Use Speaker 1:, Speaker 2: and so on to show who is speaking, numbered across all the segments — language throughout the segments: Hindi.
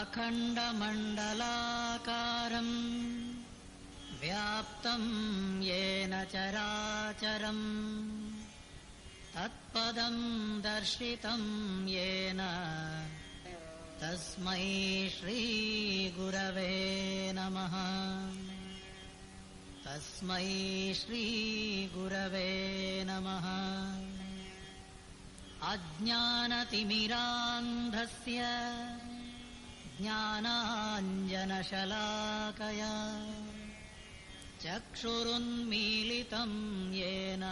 Speaker 1: अखण्डमण्डलाकारम् व्याप्तं येन चराचरम् तत्पदं दर्शितं येन तस्मै श्रीगुरवे नमः। तस्मै श्रीगुरवे नमः। अज्ञानतिमिरान्धस्य ज्ञानाञ्जनशलाकया चक्षुरुन्मीलितं येन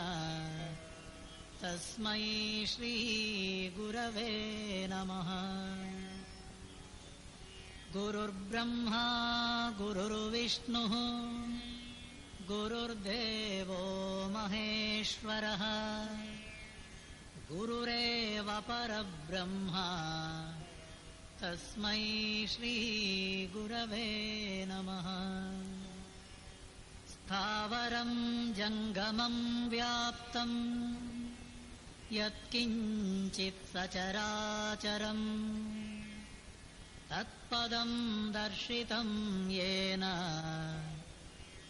Speaker 1: तस्मै श्रीगुरवे नमः। गुरुर्ब्रह्मा गुरुर्विष्णुः गुरुर्देवो महेश्वरः गुरुरेव परब्रह्मा तस्मै श्रीगुरवे नमः। स्थावरं जङ्गमं व्याप्तं यत्किञ्चित् सचराचरम् तत्पदं दर्शितं येन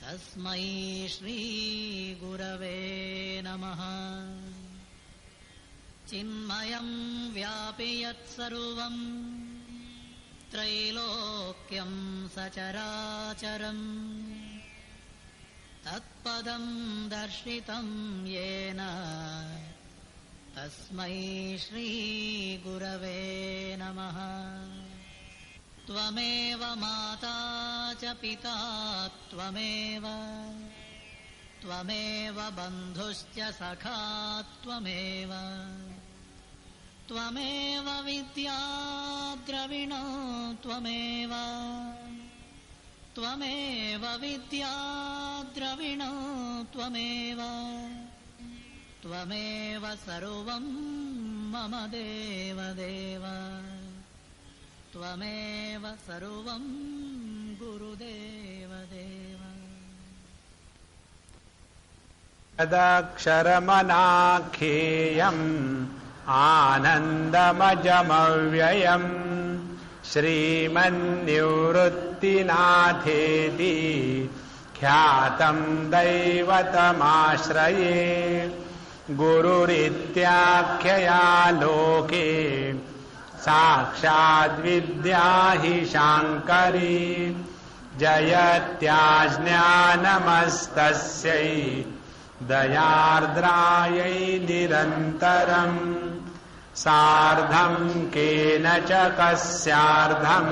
Speaker 1: तस्मै श्रीगुरवे नमः। चिन्मयं व्यापि यत्सर्वं त्रैलोक्यं सचराचरम् तत्पदं दर्शितं येन तस्मै श्रीगुरवे नमः। त्वमेव माता च पिता त्वमेव त्वमेव बन्धुश्च सखा त्वमेव त्वमेव विद्या द्रविणो त्वमेव त्वमेव विद्या द्रविणो त्वमेव त्वमेव सर्वं मम देवदेव त्वमेव सर्वं गुरुदेवदेव।
Speaker 2: तदक्षरमनाख्येयम् आनन्दमजमव्ययम् श्रीमन्निवृत्तिनाथेति ख्यातं दैवतमाश्रये। गुरुरित्याख्यया लोके साक्षाद्विद्या हि शाङ्करी जयत्याज्ञानमस्तस्यै दयार्द्रायै निरन्तरम्। सार्धं केन च कस्यार्धं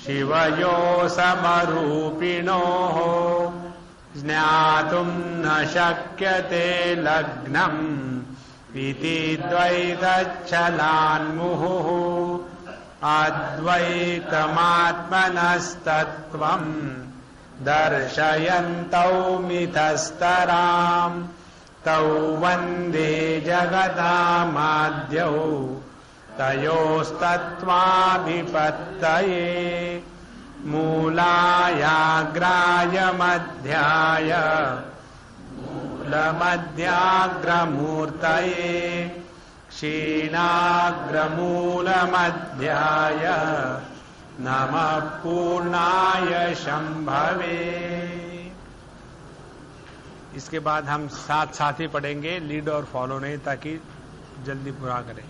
Speaker 2: शिवयो समरूपिणोः ज्ञातुं न शक्यते लग्नम् इति द्वैतच्छलान्मुहुः। अद्वैतमात्मनस्तत्त्वं दर्शयन्तौ मिथस्तराम् तौ वन्दे जगदामाद्यौ तयोस्तत्त्वाभिपत्तये। मूलायाग्राय मध्याय मूलमध्याग्रमूर्तये क्षीणाग्रमूलमध्याय नमः पूर्णाय शंभवे। इसके बाद हम साथ साथ ही पढ़ेंगे, लीड और फॉलो नहीं, ताकि जल्दी पूरा करें।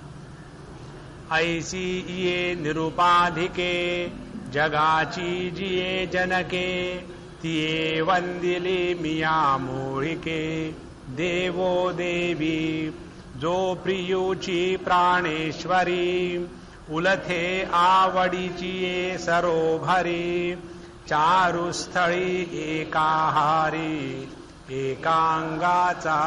Speaker 2: ऐसी ये निरुपाधिके जगाची जिये जनके तिये वंदिली मिया मोहिके। देवो देवी जो प्रियुची प्राणेश्वरी उलथे आवडीचिये सरोभरी। चारुस्थळी एकाहारी एकांगाचा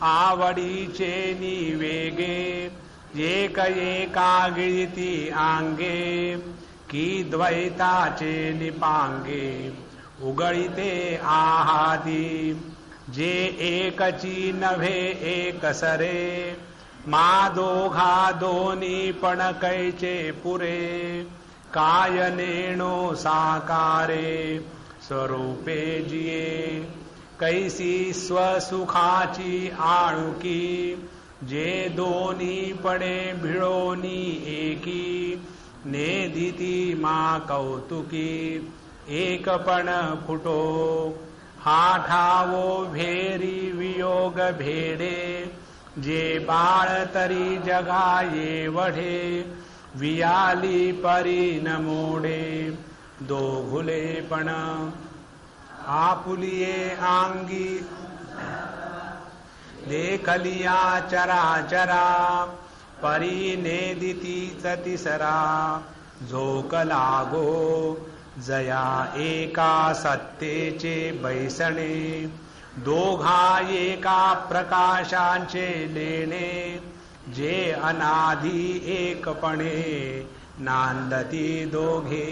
Speaker 2: आवडीचे निवेगे। एक एकागिळती आंगे की द्वैताचे निपांगे। उगळीते आहादी जे एकची नव्हे एकसरे। मा दोघा दोन्ही पण कैचे पुरे। कायनेणो साकारे स्वरूपे जिये। कैसी स्वसुखाची आळुकी जे दोन्ही पडे भिळोनी एकी। नेदिति मा कौतुकी एकपण फुटो हाठावो भेरी वियोग भेड़े जे बाळ तरी जगाये वढे वियाली परी न मोडे दो घुलेपण आपुलिये आंगी देखलिया चराचरा परी नेदिती तिसरा झोक लागो जया एका सत्तेचे बैसणे दोघा एका प्रकाशांचे लेणे जे अनाधी एकपणे नांदती दोघे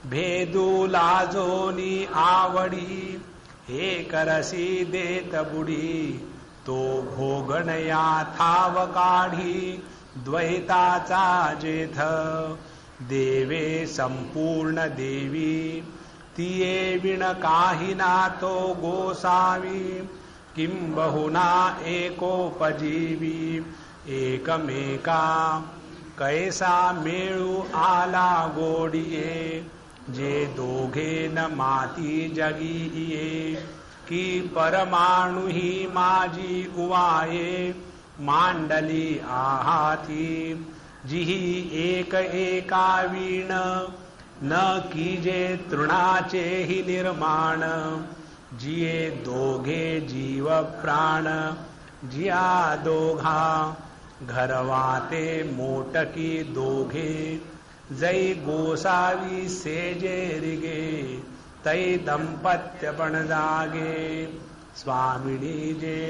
Speaker 2: भेदू लाजोनी आवडी हे करसी देत बुडी तो भोगणया थाव काढी द्वैताचा जेथ देवे संपूर्ण देवी तिये विण काहिना तो गोसावी किंबहुना एकोपजीवी एकमेका कैसा मेळू आला गोडिये जे दोघे न माती जगिये की परमाणु ही माझी उवाये मांडली आहाती जिही एक एका वीण न कीजे तृणाचे ही निर्माण जिये दोघे जीव प्राण जिया दोघा घरवाते मोटकी दोघे जै गोसावी सेजे रिगे तै दंपत्य पण जागे स्वामिनी जे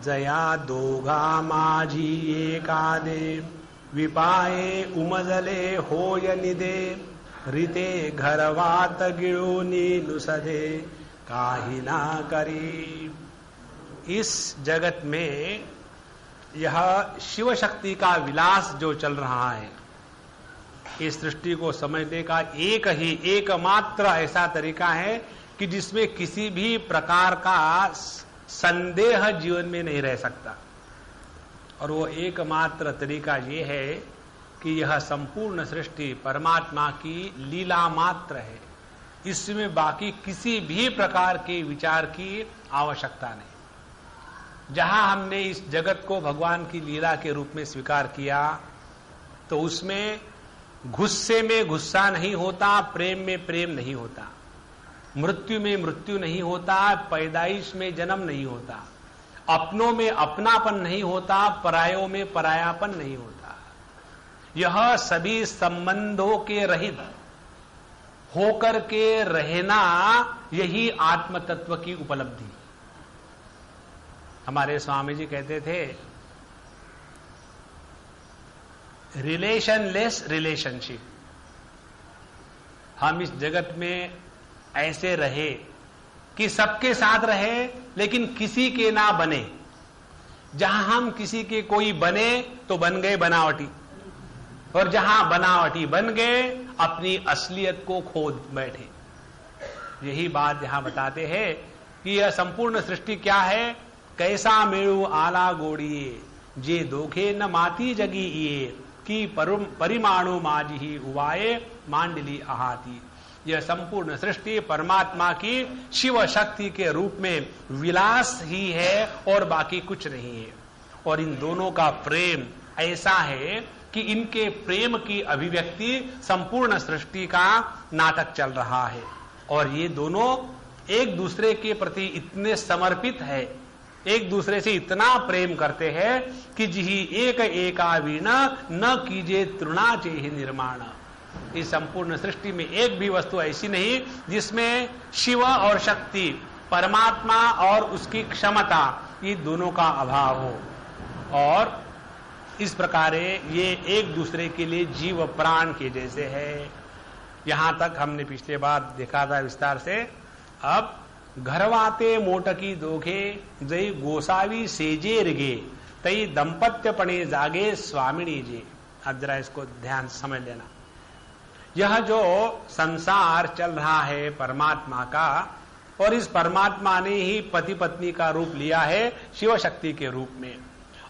Speaker 2: जया दोघा माझी एकादे विपाये उमजले होय निदे रिते घरवात गिळूनी नुसदे काही ना करी। इस जगत में यह शिव शक्ति का विलास जो चल रहा है, इस सृष्टि को समझने का एक ही एकमात्र ऐसा तरीका है कि जिसमें किसी भी प्रकार का संदेह जीवन में नहीं रह सकता, और वो एकमात्र तरीका ये है कि यह संपूर्ण सृष्टि परमात्मा की लीला मात्र है। इसमें बाकी किसी भी प्रकार के विचार की आवश्यकता नहीं। जहां हमने इस जगत को भगवान की लीला के रूप में स्वीकार किया तो उसमें गुस्से में गुस्सा नहीं होता, प्रेम में प्रेम नहीं होता, मृत्यु में मृत्यु नहीं होता, पैदाइश में जन्म नहीं होता, अपनों में अपनापन नहीं होता, परायों में परायापन नहीं होता। यह सभी संबंधों के रहित होकर के रहना, यही आत्म तत्व की उपलब्धि। हमारे स्वामी जी कहते थे, रिलेशनलेस रिलेशनशिप। हम इस जगत में ऐसे रहे कि सबके साथ रहे लेकिन किसी के ना बने। जहां हम किसी के कोई बने तो बन गए बनावटी, और जहां बनावटी बन गए अपनी असलियत को खो बैठे। यही बात यहां बताते हैं कि यह संपूर्ण सृष्टि क्या है। कैसा मेळू आला गोड़िए जे दोखे न माती जगिए कि परिमाणु माजी ही उवाए मांडली आहाती। यह संपूर्ण सृष्टि परमात्मा की शिव शक्ति के रूप में विलास ही है और बाकी कुछ नहीं है। और इन दोनों का प्रेम ऐसा है कि इनके प्रेम की अभिव्यक्ति संपूर्ण सृष्टि का नाटक चल रहा है, और ये दोनों एक दूसरे के प्रति इतने समर्पित है, एक दूसरे से इतना प्रेम करते हैं कि जिही एक एका वीणा न कीजे तृणाचे ही निर्माण। इस संपूर्ण सृष्टि में एक भी वस्तु ऐसी नहीं जिसमें शिव और शक्ति, परमात्मा और उसकी क्षमता, ये दोनों का अभाव हो। और इस प्रकार ये एक दूसरे के लिए जीव प्राण के जैसे है। यहां तक हमने पिछले बार देखा था विस्तार से। अब घरवाते मोटकी दोघे जय गोसावी सेजे रिगे तई दंपत्यपणे जागे स्वामिनी जी। अब जरा इसको ध्यान समझ लेना। यह जो संसार चल रहा है परमात्मा का, और इस परमात्मा ने ही पति पत्नी का रूप लिया है शिव शक्ति के रूप में,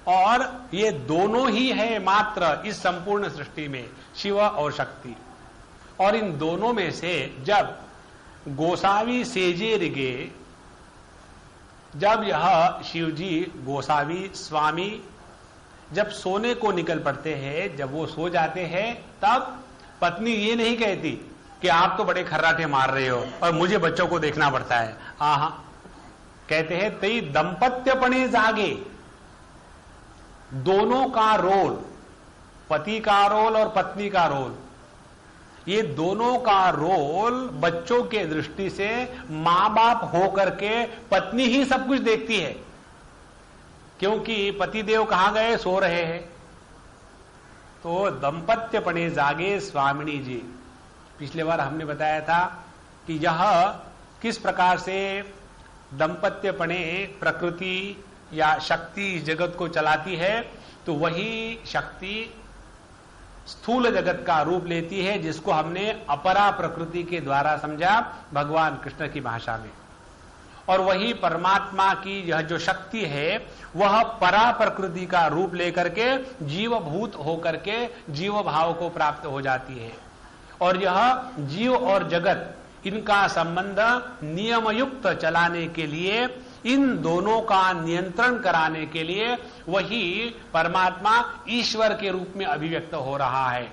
Speaker 2: और ये दोनों ही है मात्र इस संपूर्ण सृष्टि में, शिव और शक्ति। और इन दोनों में से जब गोसावी सेजे रिगे, जब यह शिवजी गोसावी स्वामी जब सोने को निकल पड़ते हैं, जब वो सो जाते हैं, तब पत्नी ये नहीं कहती कि आप तो बड़े खर्राटे मार रहे हो और मुझे बच्चों को देखना पड़ता है। आहा, कहते हैं तई दंपत्यपणे जागे। दोनों का रोल, पति का रोल और पत्नी का रोल, ये दोनों का रोल बच्चों के दृष्टि से मां बाप होकर के पत्नी ही सब कुछ देखती है, क्योंकि पतिदेव कहां गए, सो रहे हैं। तो दंपत्यपणे जागे स्वामिनी जी। पिछले बार हमने बताया था कि यह किस प्रकार से दंपत्यपणे प्रकृति या शक्ति इस जगत को चलाती है। तो वही शक्ति स्थूल जगत का रूप लेती है, जिसको हमने अपरा प्रकृति के द्वारा समझा भगवान कृष्ण की भाषा में। और वही परमात्मा की यह जो शक्ति है वह परा प्रकृति का रूप लेकर के जीवभूत होकर के जीव भाव को प्राप्त हो जाती है। और यह जीव और जगत, इनका संबंध नियमयुक्त चलाने के लिए, इन दोनों का नियंत्रण कराने के लिए वही परमात्मा ईश्वर के रूप में अभिव्यक्त हो रहा है।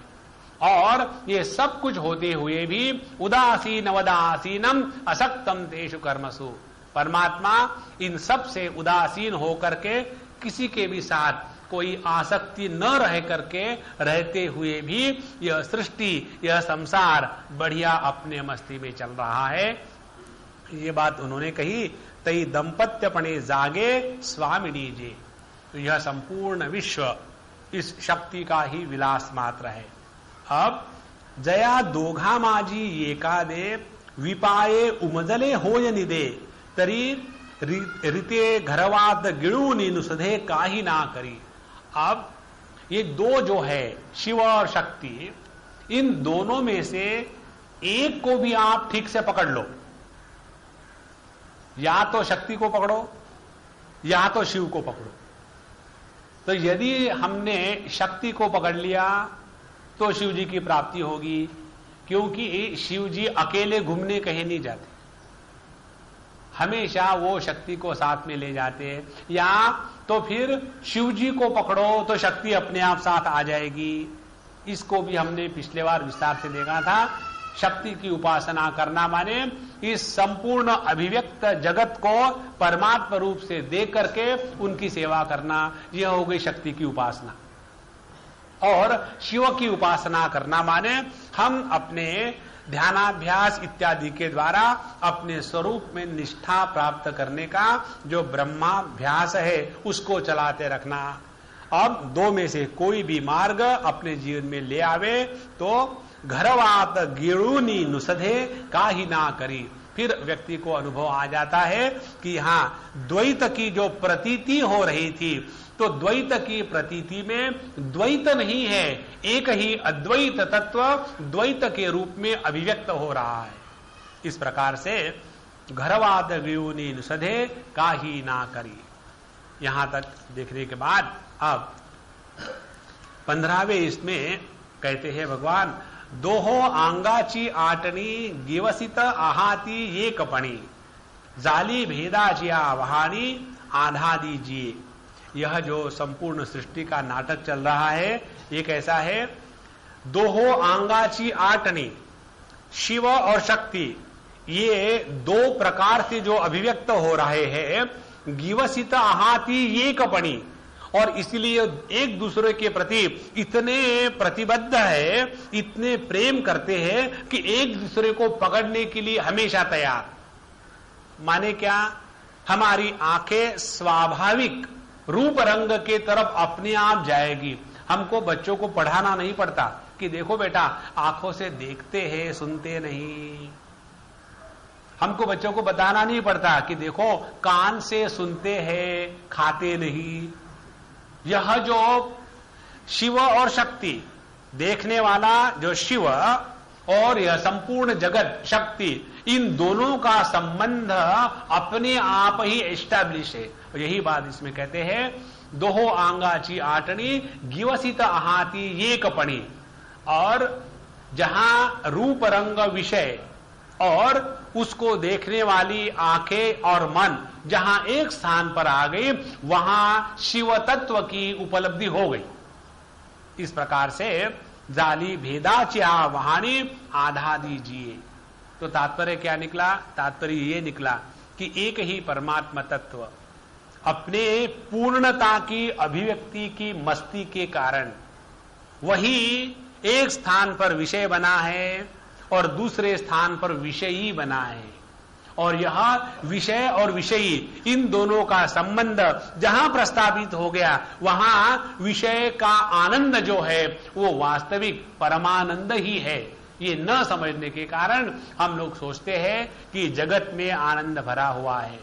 Speaker 2: और ये सब कुछ होते हुए भी उदासीन वदासीनम असक्तम तेषु कर्मसु, परमात्मा इन सब से उदासीन होकर के किसी के भी साथ कोई आसक्ति न रह करके रहते हुए भी यह सृष्टि, यह संसार बढ़िया अपने मस्ती में चल रहा है। ये बात उन्होंने कही, तई दंपत्यपणे जागे स्वामिनी जी। तो यह संपूर्ण विश्व इस शक्ति का ही विलास मात्र है। अब जया दोघा माजी एकादे विपाये उमजले होय निदे तरी रिते घरवात गिणुनी नुसधे काही ना करी। अब ये दो जो है शिव और शक्ति, इन दोनों में से एक को भी आप ठीक से पकड़ लो, या तो शक्ति को पकड़ो या तो शिव को पकड़ो। तो यदि हमने शक्ति को पकड़ लिया तो शिव जी की प्राप्ति होगी, क्योंकि शिव जी अकेले घूमने कहीं नहीं जाते, हमेशा वो शक्ति को साथ में ले जाते हैं। या तो फिर शिव जी को पकड़ो तो शक्ति अपने आप साथ आ जाएगी। इसको भी हमने पिछले बार विस्तार से देखा था। शक्ति की उपासना करना माने इस संपूर्ण अभिव्यक्त जगत को परमात्मा रूप से देख करके उनकी सेवा करना, यह हो गई शक्ति की उपासना। और शिव की उपासना करना माने हम अपने ध्यानाभ्यास इत्यादि के द्वारा अपने स्वरूप में निष्ठा प्राप्त करने का जो ब्रह्माभ्यास है उसको चलाते रखना। अब दो में से कोई भी मार्ग अपने जीवन में ले आवे तो घरवात गिणुनी नुसधे काही ना करी। फिर व्यक्ति को अनुभव आ जाता है कि हाँ, द्वैत की जो प्रतीति हो रही थी, तो द्वैत की प्रतीति में द्वैत नहीं है, एक ही अद्वैत तत्व द्वैत के रूप में अभिव्यक्त हो रहा है। इस प्रकार से घरवाद गिणुनी नुसधे काही ना करी। यहां तक देखने के बाद अब 15वें इसमें कहते हैं भगवान, दोहो आंगाची आटणी गिवसित आहाती ये कपणी जाली भेदाचिया वहानी आधा दीजिए। यह जो संपूर्ण सृष्टि का नाटक चल रहा है ये कैसा है, दोहो आंगाची आटनी, शिव और शक्ति, ये दो प्रकार से जो अभिव्यक्त हो रहे हैं, गिवसित आहाती ये कपणी, और इसलिए एक दूसरे के प्रति इतने प्रतिबद्ध है, इतने प्रेम करते हैं कि एक दूसरे को पकड़ने के लिए हमेशा तैयार। माने क्या, हमारी आंखें स्वाभाविक रूप रंग के तरफ अपने आप जाएगी। हमको बच्चों को पढ़ाना नहीं पड़ता कि देखो बेटा आंखों से देखते हैं सुनते नहीं। हमको बच्चों को बताना नहीं पड़ता कि देखो कान से सुनते हैं खाते नहीं। यह जो शिव और शक्ति, देखने वाला जो शिव और यह संपूर्ण जगत शक्ति, इन दोनों का संबंध अपने आप ही एस्टैब्लिश है। यही बात इसमें कहते हैं, दोहो आंगाची आटनी गिवसित आहाती ये कपणी। और जहां रूप रंग विषय और उसको देखने वाली आंखें और मन जहां एक स्थान पर आ गई, वहां शिव तत्व की उपलब्धि हो गई। इस प्रकार से जाली भेदाच्या वहानी आधा दीजिए। तो तात्पर्य क्या निकला? तात्पर्य ये निकला कि एक ही परमात्मा तत्व अपने पूर्णता की अभिव्यक्ति की मस्ती के कारण वही एक स्थान पर विषय बना है और दूसरे स्थान पर विषयी बना है। और यह विषय और विषयी इन दोनों का संबंध जहां प्रस्तावित हो गया, वहां विषय का आनंद जो है वो वास्तविक परमानंद ही है। ये न समझने के कारण हम लोग सोचते हैं कि जगत में आनंद भरा हुआ है।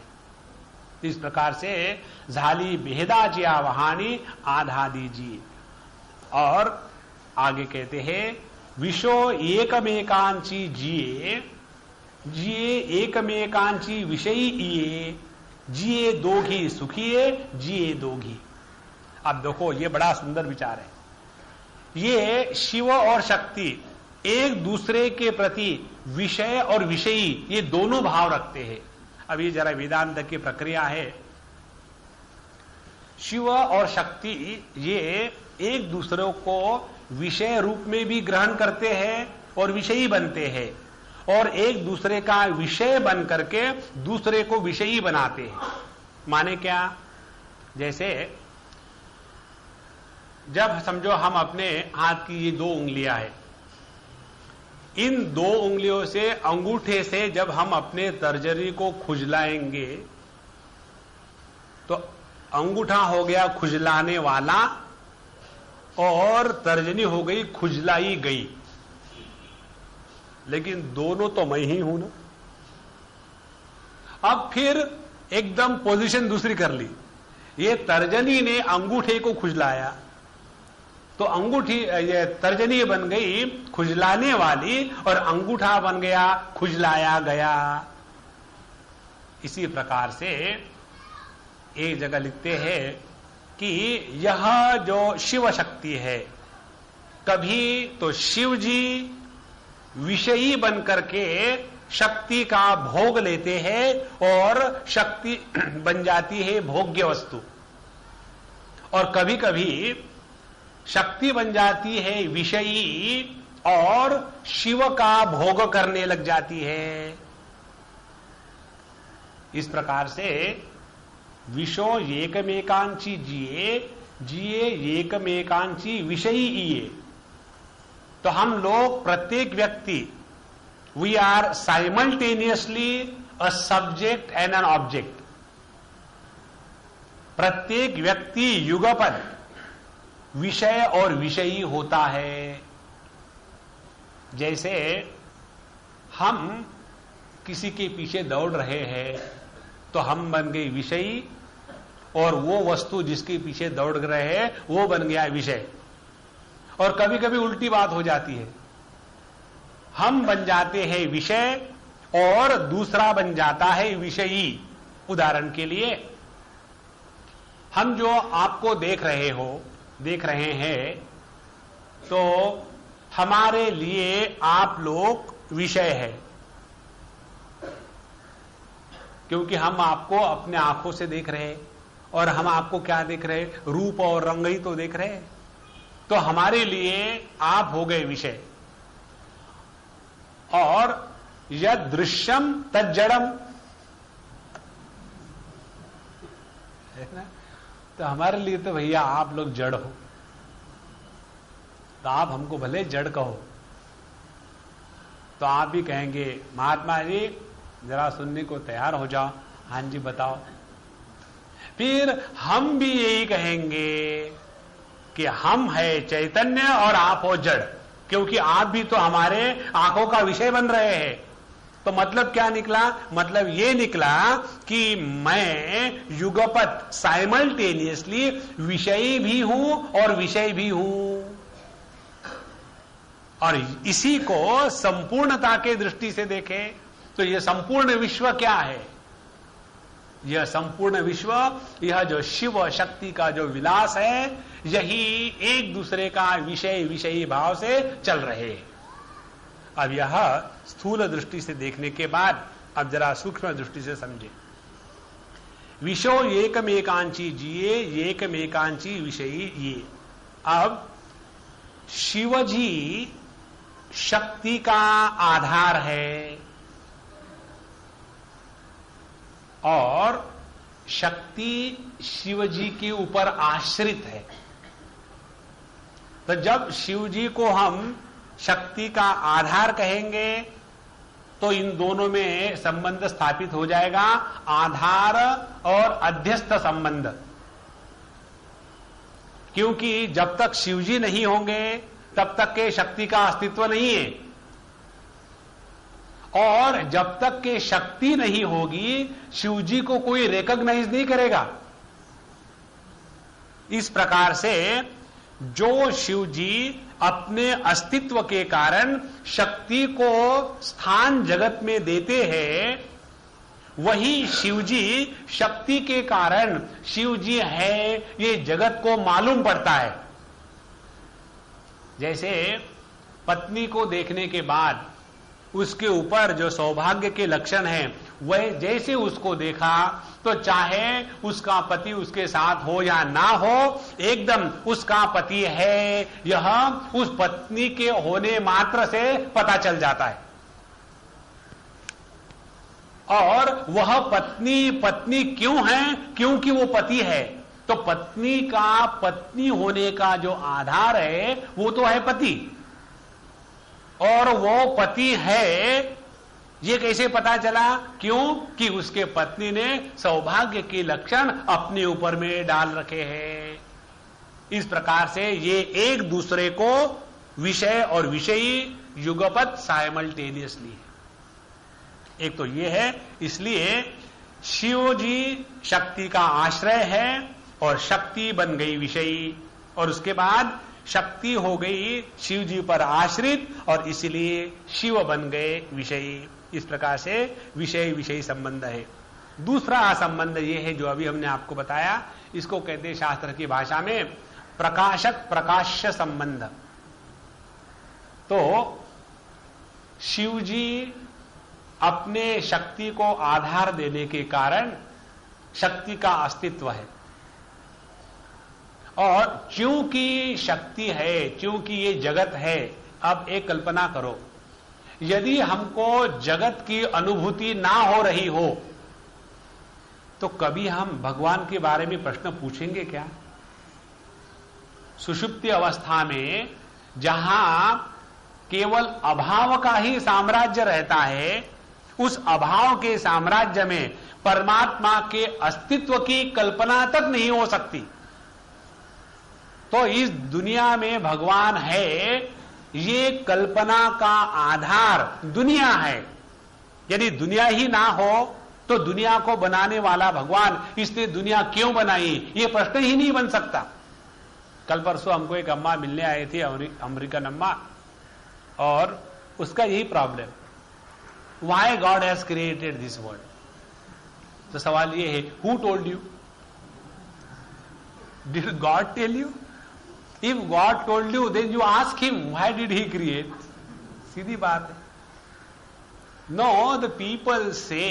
Speaker 2: इस प्रकार से झाली भेदाच्या वहानी आधा दीजिए। और आगे कहते हैं, विशो एकमेकांची जिये, जिये एकमेकांची विषयी इये, जिये दोघी सुखिये, जिये दोघी। अब देखो, ये बड़ा सुंदर विचार है। ये शिव और शक्ति एक दूसरे के प्रति विषय और विषयी ये दोनों भाव रखते हैं। अब ये जरा वेदांत की प्रक्रिया है। शिव और शक्ति ये एक दूसरे को विषय रूप में भी ग्रहण करते हैं और विषयी बनते हैं, और एक दूसरे का विषय बन करके दूसरे को विषयी बनाते हैं। माने क्या? जैसे जब समझो हम अपने हाथ की ये 2 उंगलियां हैं, इन 2 उंगलियों से अंगूठे से जब हम अपने तर्जनी को खुजलाएंगे तो अंगूठा हो गया खुजलाने वाला और तर्जनी हो गई खुजलाई गई, लेकिन दोनों तो मैं ही हूं ना। अब फिर एकदम पोजीशन दूसरी कर ली। ये तर्जनी ने अंगूठे को खुजलाया तो अंगूठी ये तर्जनी बन गई खुजलाने वाली और अंगूठा बन गया खुजलाया गया। इसी प्रकार से एक जगह लिखते हैं कि यह जो शिव शक्ति है, कभी तो शिव जी विषयी बन करके शक्ति का भोग लेते हैं और शक्ति बन जाती है भोग्य वस्तु, और कभी कभी शक्ति बन जाती है विषयी और शिव का भोग करने लग जाती है। इस प्रकार से विषो एकमेकांची जिये, जिये एकमेकांची विषयी इये। तो हम लोग प्रत्येक व्यक्ति we are simultaneously a subject and an object. प्रत्येक व्यक्ति युगपद विषय और विषयी होता है। जैसे हम किसी के पीछे दौड़ रहे हैं तो हम बन गए विषयी, और वो वस्तु जिसके पीछे दौड़ रहे हैं वो बन गया विषय। और कभी कभी उल्टी बात हो जाती है, हम बन जाते हैं विषय और दूसरा बन जाता है विषयी। उदाहरण के लिए, हम जो आपको देख रहे हैं तो हमारे लिए आप लोग विषय है, क्योंकि हम आपको अपने आंखों से देख रहे हैं, और हम आपको क्या देख रहे हैं? रूप और रंग ही तो देख रहे हैं। तो हमारे लिए आप हो गए विषय। और यद दृश्यम तज्जड़म, है ना? तो हमारे लिए तो भैया आप लोग जड़ हो, तो आप हमको भले जड़ कहो, तो आप भी कहेंगे महात्मा जी जरा सुनने को तैयार हो जाओ। हाँ जी बताओ। फिर हम भी यही कहेंगे कि हम है चैतन्य और आप हो जड़, क्योंकि आप भी तो हमारे आंखों का विषय बन रहे हैं। तो मतलब क्या निकला? मतलब ये निकला कि मैं युगपत साइमल्टेनियसली विषयी भी हूं और विषय भी हूं। और इसी को संपूर्णता के दृष्टि से देखें तो यह संपूर्ण विश्व क्या है? यह संपूर्ण विश्व, यह जो शिव शक्ति का जो विलास है, यही एक दूसरे का विषय विषयी भाव से चल रहे। अब यह स्थूल दृष्टि से देखने के बाद अब जरा सूक्ष्म दृष्टि से समझे। विषो एकमेकांची जिये, एकमेकांची विषयी ये। अब शिवजी शक्ति का आधार है और शक्ति शिवजी के ऊपर आश्रित है। तो जब शिवजी को हम शक्ति का आधार कहेंगे तो इन दोनों में संबंध स्थापित हो जाएगा, आधार और अध्यस्थ संबंध। क्योंकि जब तक शिवजी नहीं होंगे तब तक के शक्ति का अस्तित्व नहीं है, और जब तक के शक्ति नहीं होगी शिवजी को कोई रिकॉग्नाइज नहीं करेगा। इस प्रकार से जो शिवजी अपने अस्तित्व के कारण शक्ति को स्थान जगत में देते हैं, वही शिवजी शक्ति के कारण शिवजी है ये जगत को मालूम पड़ता है। जैसे पत्नी को देखने के बाद उसके ऊपर जो सौभाग्य के लक्षण हैं, वह जैसे उसको देखा तो चाहे उसका पति उसके साथ हो या ना हो, एकदम उसका पति है यह उस पत्नी के होने मात्र से पता चल जाता है। और वह पत्नी क्यों है? क्योंकि वो पति है। तो पत्नी का पत्नी होने का जो आधार है वो तो है पति, और वो पति है ये कैसे पता चला? क्यों कि उसके पत्नी ने सौभाग्य के लक्षण अपने ऊपर में डाल रखे हैं। इस प्रकार से ये एक दूसरे को विषय और विषयी युगपत साइमल्टेनियसली है। एक तो ये है, इसलिए शिव जी शक्ति का आश्रय है और शक्ति बन गई विषयी, और उसके बाद शक्ति हो गई शिव जी पर आश्रित और इसलिए शिव बन गए विषयी। इस प्रकार से विषय विषयी संबंध है। दूसरा संबंध यह है जो अभी हमने आपको बताया, इसको कहते हैं शास्त्र की भाषा में प्रकाशक प्रकाश्य संबंध। तो शिव जी अपने शक्ति को आधार देने के कारण शक्ति का अस्तित्व है, और क्योंकि शक्ति है, क्योंकि ये जगत है। अब एक कल्पना करो, यदि हमको जगत की अनुभूति ना हो रही हो तो कभी हम भगवान के बारे में प्रश्न पूछेंगे क्या? सुषुप्ति अवस्था में जहां केवल अभाव का ही साम्राज्य रहता है, उस अभाव के साम्राज्य में परमात्मा के अस्तित्व की कल्पना तक नहीं हो सकती। तो इस दुनिया में भगवान है, ये कल्पना का आधार दुनिया है। यदि दुनिया ही ना हो तो दुनिया को बनाने वाला भगवान इसने दुनिया क्यों बनाई, ये प्रश्न ही नहीं बन सकता। कल परसों हमको एक अम्मा मिलने आई थी, अमेरिकन अम्मा, और उसका यही problem, why God has created this world. तो सवाल ये है, who told you? Did God tell you? If God told you, then you ask him, why did he create? सीधी बात है। No, the people say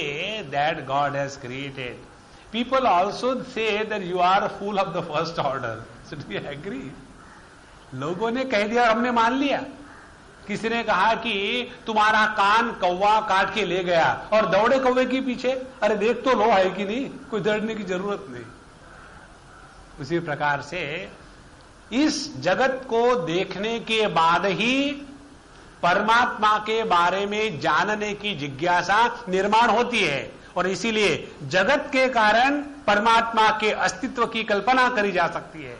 Speaker 2: that God has created. People also say that you are a fool of the first order. So do you agree? लोगों ने कह दिया और हमने मान लिया। किसी ने कहा कि तुम्हारा कान कौवा काट के ले गया, और दौड़े कौवे के पीछे, अरे देख तो लो है कि नहीं, कोई दौड़ने की जरूरत नहीं। उसी प्रकार से इस जगत को देखने के बाद ही परमात्मा के बारे में जानने की जिज्ञासा निर्माण होती है, और इसीलिए जगत के कारण परमात्मा के अस्तित्व की कल्पना करी जा सकती है।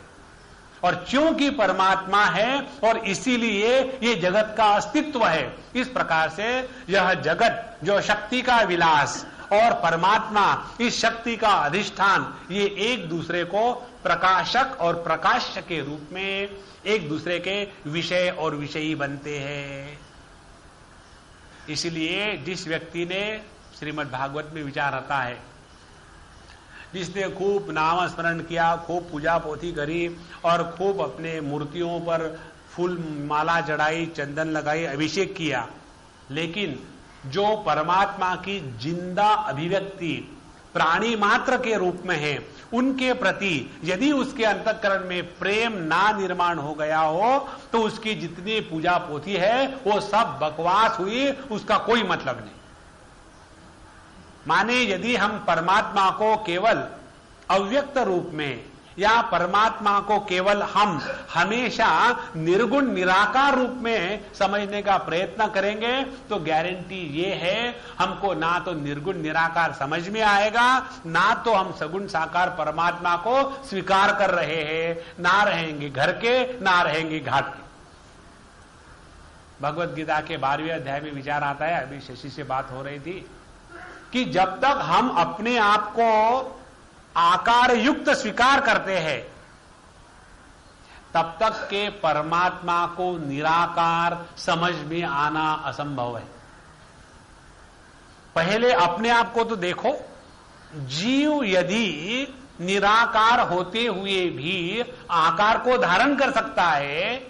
Speaker 2: और क्योंकि परमात्मा है और इसीलिए ये जगत का अस्तित्व है। इस प्रकार से यह जगत जो शक्ति का विलास और परमात्मा, इस शक्ति का अधिष्ठान, ये एक दूसरे को प्रकाशक और प्रकाश्य के रूप में एक दूसरे के विषय और विषयी बनते हैं। इसलिए जिस व्यक्ति ने श्रीमद् भागवत में विचार आता है, जिसने खूब नाम स्मरण किया, खूब पूजा पोथी करी और खूब अपने मूर्तियों पर फूल माला चढ़ाई, चंदन लगाई, अभिषेक किया, लेकिन जो परमात्मा की जिंदा अभिव्यक्ति प्राणी मात्र के रूप में है, उनके प्रति यदि उसके अंतःकरण में प्रेम ना निर्माण हो गया हो तो उसकी जितनी पूजा पोथी है वो सब बकवास हुई, उसका कोई मतलब नहीं। माने यदि हम परमात्मा को केवल अव्यक्त रूप में या परमात्मा को केवल हम हमेशा निर्गुण निराकार रूप में समझने का प्रयत्न करेंगे तो गारंटी ये है हमको ना तो निर्गुण निराकार समझ में आएगा, ना तो हम सगुण साकार परमात्मा को स्वीकार कर रहे हैं, ना रहेंगे घर के ना रहेंगे घाट के। भगवत गीता के 12वें अध्याय में विचार आता है, अभी शशि से बात हो रही थी कि जब तक हम अपने आप को आकार युक्त स्वीकार करते हैं तब तक के परमात्मा को निराकार समझ में आना असंभव है। पहले अपने आप को तो देखो, जीव यदि निराकार होते हुए भी आकार को धारण कर सकता है,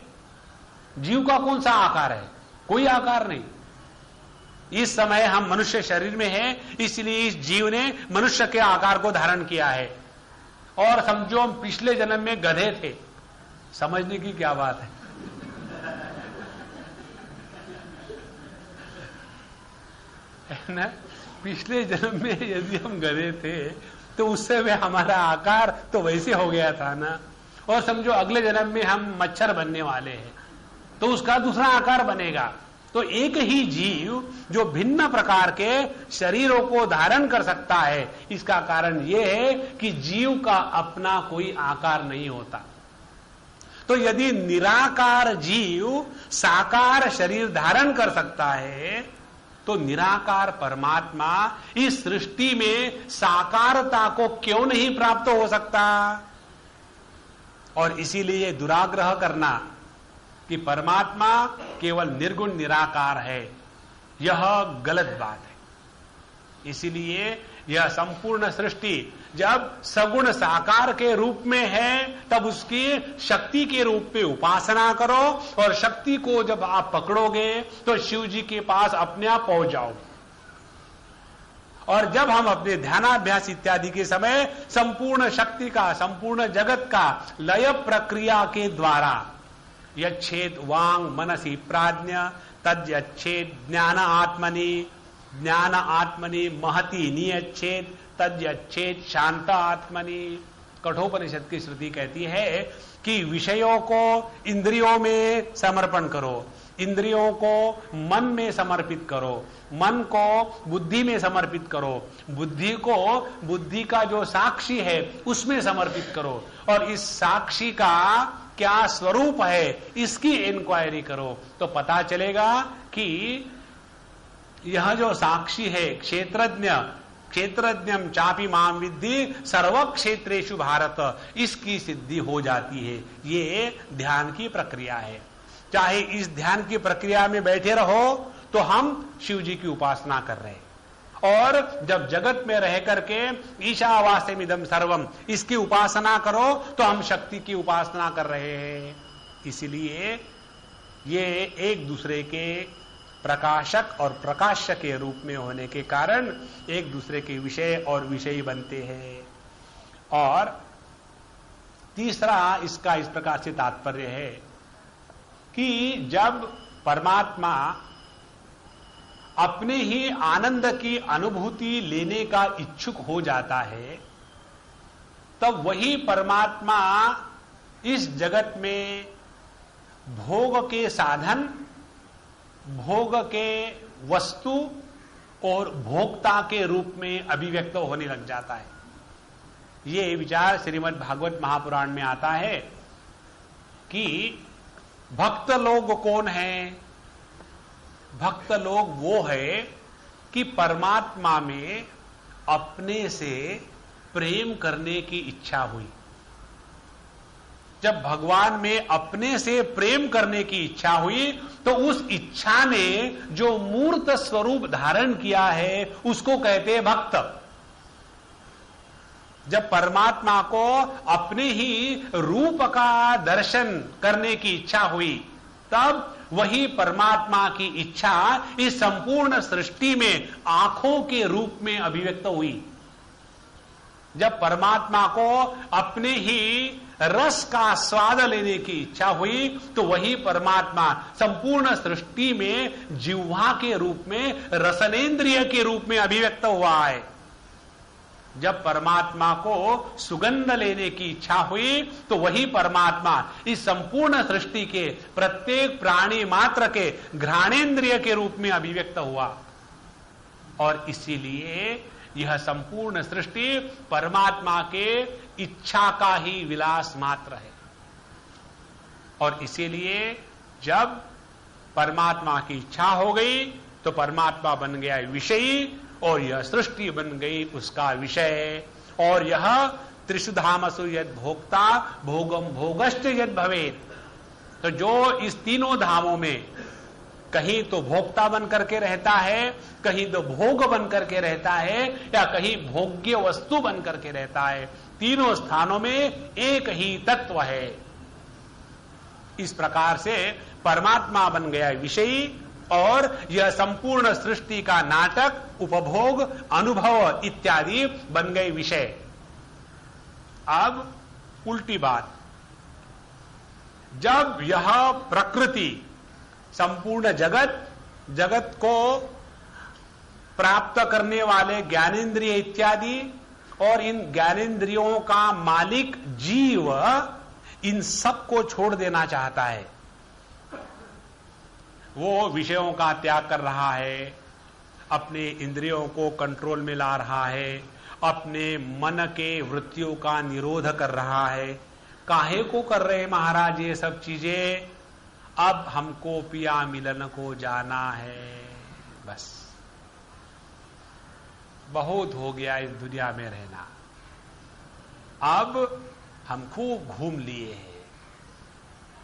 Speaker 2: जीव का कौन सा आकार है? कोई आकार नहीं। इस समय हम मनुष्य शरीर में हैं, इसलिए इस जीव ने मनुष्य के आकार को धारण किया है। और समझो हम पिछले जन्म में गधे थे, समझने की क्या बात है ना? पिछले जन्म में यदि हम गधे थे तो उससे वे हमारा आकार तो वैसे हो गया था ना। और समझो अगले जन्म में हम मच्छर बनने वाले हैं तो उसका दूसरा आकार बनेगा। तो एक ही जीव जो भिन्न प्रकार के शरीरों को धारण कर सकता है, इसका कारण यह है कि जीव का अपना कोई आकार नहीं होता। तो यदि निराकार जीव साकार शरीर धारण कर सकता है तो निराकार परमात्मा इस सृष्टि में साकारता को क्यों नहीं प्राप्त हो सकता? और इसीलिए दुराग्रह करना कि परमात्मा केवल निर्गुण निराकार है, यह गलत बात है। इसीलिए यह संपूर्ण सृष्टि जब सगुण साकार के रूप में है तब उसकी शक्ति के रूप में उपासना करो, और शक्ति को जब आप पकड़ोगे तो शिव जी के पास अपने आप पहुंच जाओगे। और जब हम अपने ध्यानाभ्यास इत्यादि के समय संपूर्ण शक्ति का, संपूर्ण जगत का लय प्रक्रिया के द्वारा यच्छेद वांग मनसी प्राज्ञ तद्यच्छेद ज्ञान आत्मनि महति नियच्छेद तद्यच्छेद शांत आत्मनि। कठोपनिषद की श्रुति कहती है कि विषयों को इंद्रियों में समर्पण करो, इंद्रियों को मन में समर्पित करो, मन को बुद्धि में समर्पित करो, बुद्धि को बुद्धि का जो साक्षी है उसमें समर्पित करो, और इस साक्षी का क्या स्वरूप है इसकी इंक्वायरी करो तो पता चलेगा कि यह जो साक्षी है क्षेत्रज्ञम चापि माम विद्धि सर्व क्षेत्रेषु भारत, इसकी सिद्धि हो जाती है। ये ध्यान की प्रक्रिया है। चाहे इस ध्यान की प्रक्रिया में बैठे रहो तो हम शिव जी की उपासना कर रहे हैं, और जब जगत में रह करके ईशावास्यमिदं सर्वम इसकी उपासना करो तो हम शक्ति की उपासना कर रहे हैं। इसलिए ये एक दूसरे के प्रकाशक और प्रकाश्य के रूप में होने के कारण एक दूसरे के विषय और विषयी बनते हैं। और तीसरा इसका इस प्रकार से तात्पर्य है कि जब परमात्मा अपने ही आनंद की अनुभूति लेने का इच्छुक हो जाता है तब वही परमात्मा इस जगत में भोग के साधन, भोग के वस्तु और भोक्ता के रूप में अभिव्यक्त होने लग जाता है। ये विचार श्रीमद् भागवत महापुराण में आता है कि भक्त लोग कौन हैं? भक्त लोग वो है कि परमात्मा में अपने से प्रेम करने की इच्छा हुई। जब भगवान में अपने से प्रेम करने की इच्छा हुई तो उस इच्छा ने जो मूर्त स्वरूप धारण किया है उसको कहते हैं भक्त। जब परमात्मा को अपने ही रूप का दर्शन करने की इच्छा हुई तब वही परमात्मा की इच्छा इस संपूर्ण सृष्टि में आंखों के रूप में अभिव्यक्त हुई। जब परमात्मा को अपने ही रस का स्वाद लेने की इच्छा हुई तो वही परमात्मा संपूर्ण सृष्टि में जिह्वा के रूप में, रसनेन्द्रिय के रूप में अभिव्यक्त हुआ है। जब परमात्मा को सुगंध लेने की इच्छा हुई तो वही परमात्मा इस संपूर्ण सृष्टि के प्रत्येक प्राणी मात्र के घ्राणेन्द्रिय के रूप में अभिव्यक्त हुआ। और इसीलिए यह संपूर्ण सृष्टि परमात्मा के इच्छा का ही विलास मात्र है। और इसीलिए जब परमात्मा की इच्छा हो गई तो परमात्मा बन गया विषयी और यह सृष्टि बन गई उसका विषय। और यह त्रिषु धामसु यद भोक्ता भोगम भोगश्च यद भवेत्, तो जो इस तीनों धामों में कहीं तो भोक्ता बन करके रहता है, कहीं तो भोग बन करके रहता है, या कहीं भोग्य वस्तु बन करके रहता है, तीनों स्थानों में एक ही तत्व है। इस प्रकार से परमात्मा बन गया विषयी और यह संपूर्ण सृष्टि का नाटक, उपभोग, अनुभव इत्यादि बन गए विषय। अब उल्टी बात, जब यह प्रकृति संपूर्ण जगत को प्राप्त करने वाले ज्ञानेन्द्रिय इत्यादि और इन ज्ञानेन्द्रियों का मालिक जीव इन सब को छोड़ देना चाहता है, वो विषयों का त्याग कर रहा है, अपने इंद्रियों को कंट्रोल में ला रहा है, अपने मन के वृत्तियों का निरोध कर रहा है। काहे को कर रहे महाराज ये सब चीजें? अब हमको पिया मिलन को जाना है, बस बहुत हो गया इस दुनिया में रहना, अब हम खूब घूम लिए हैं।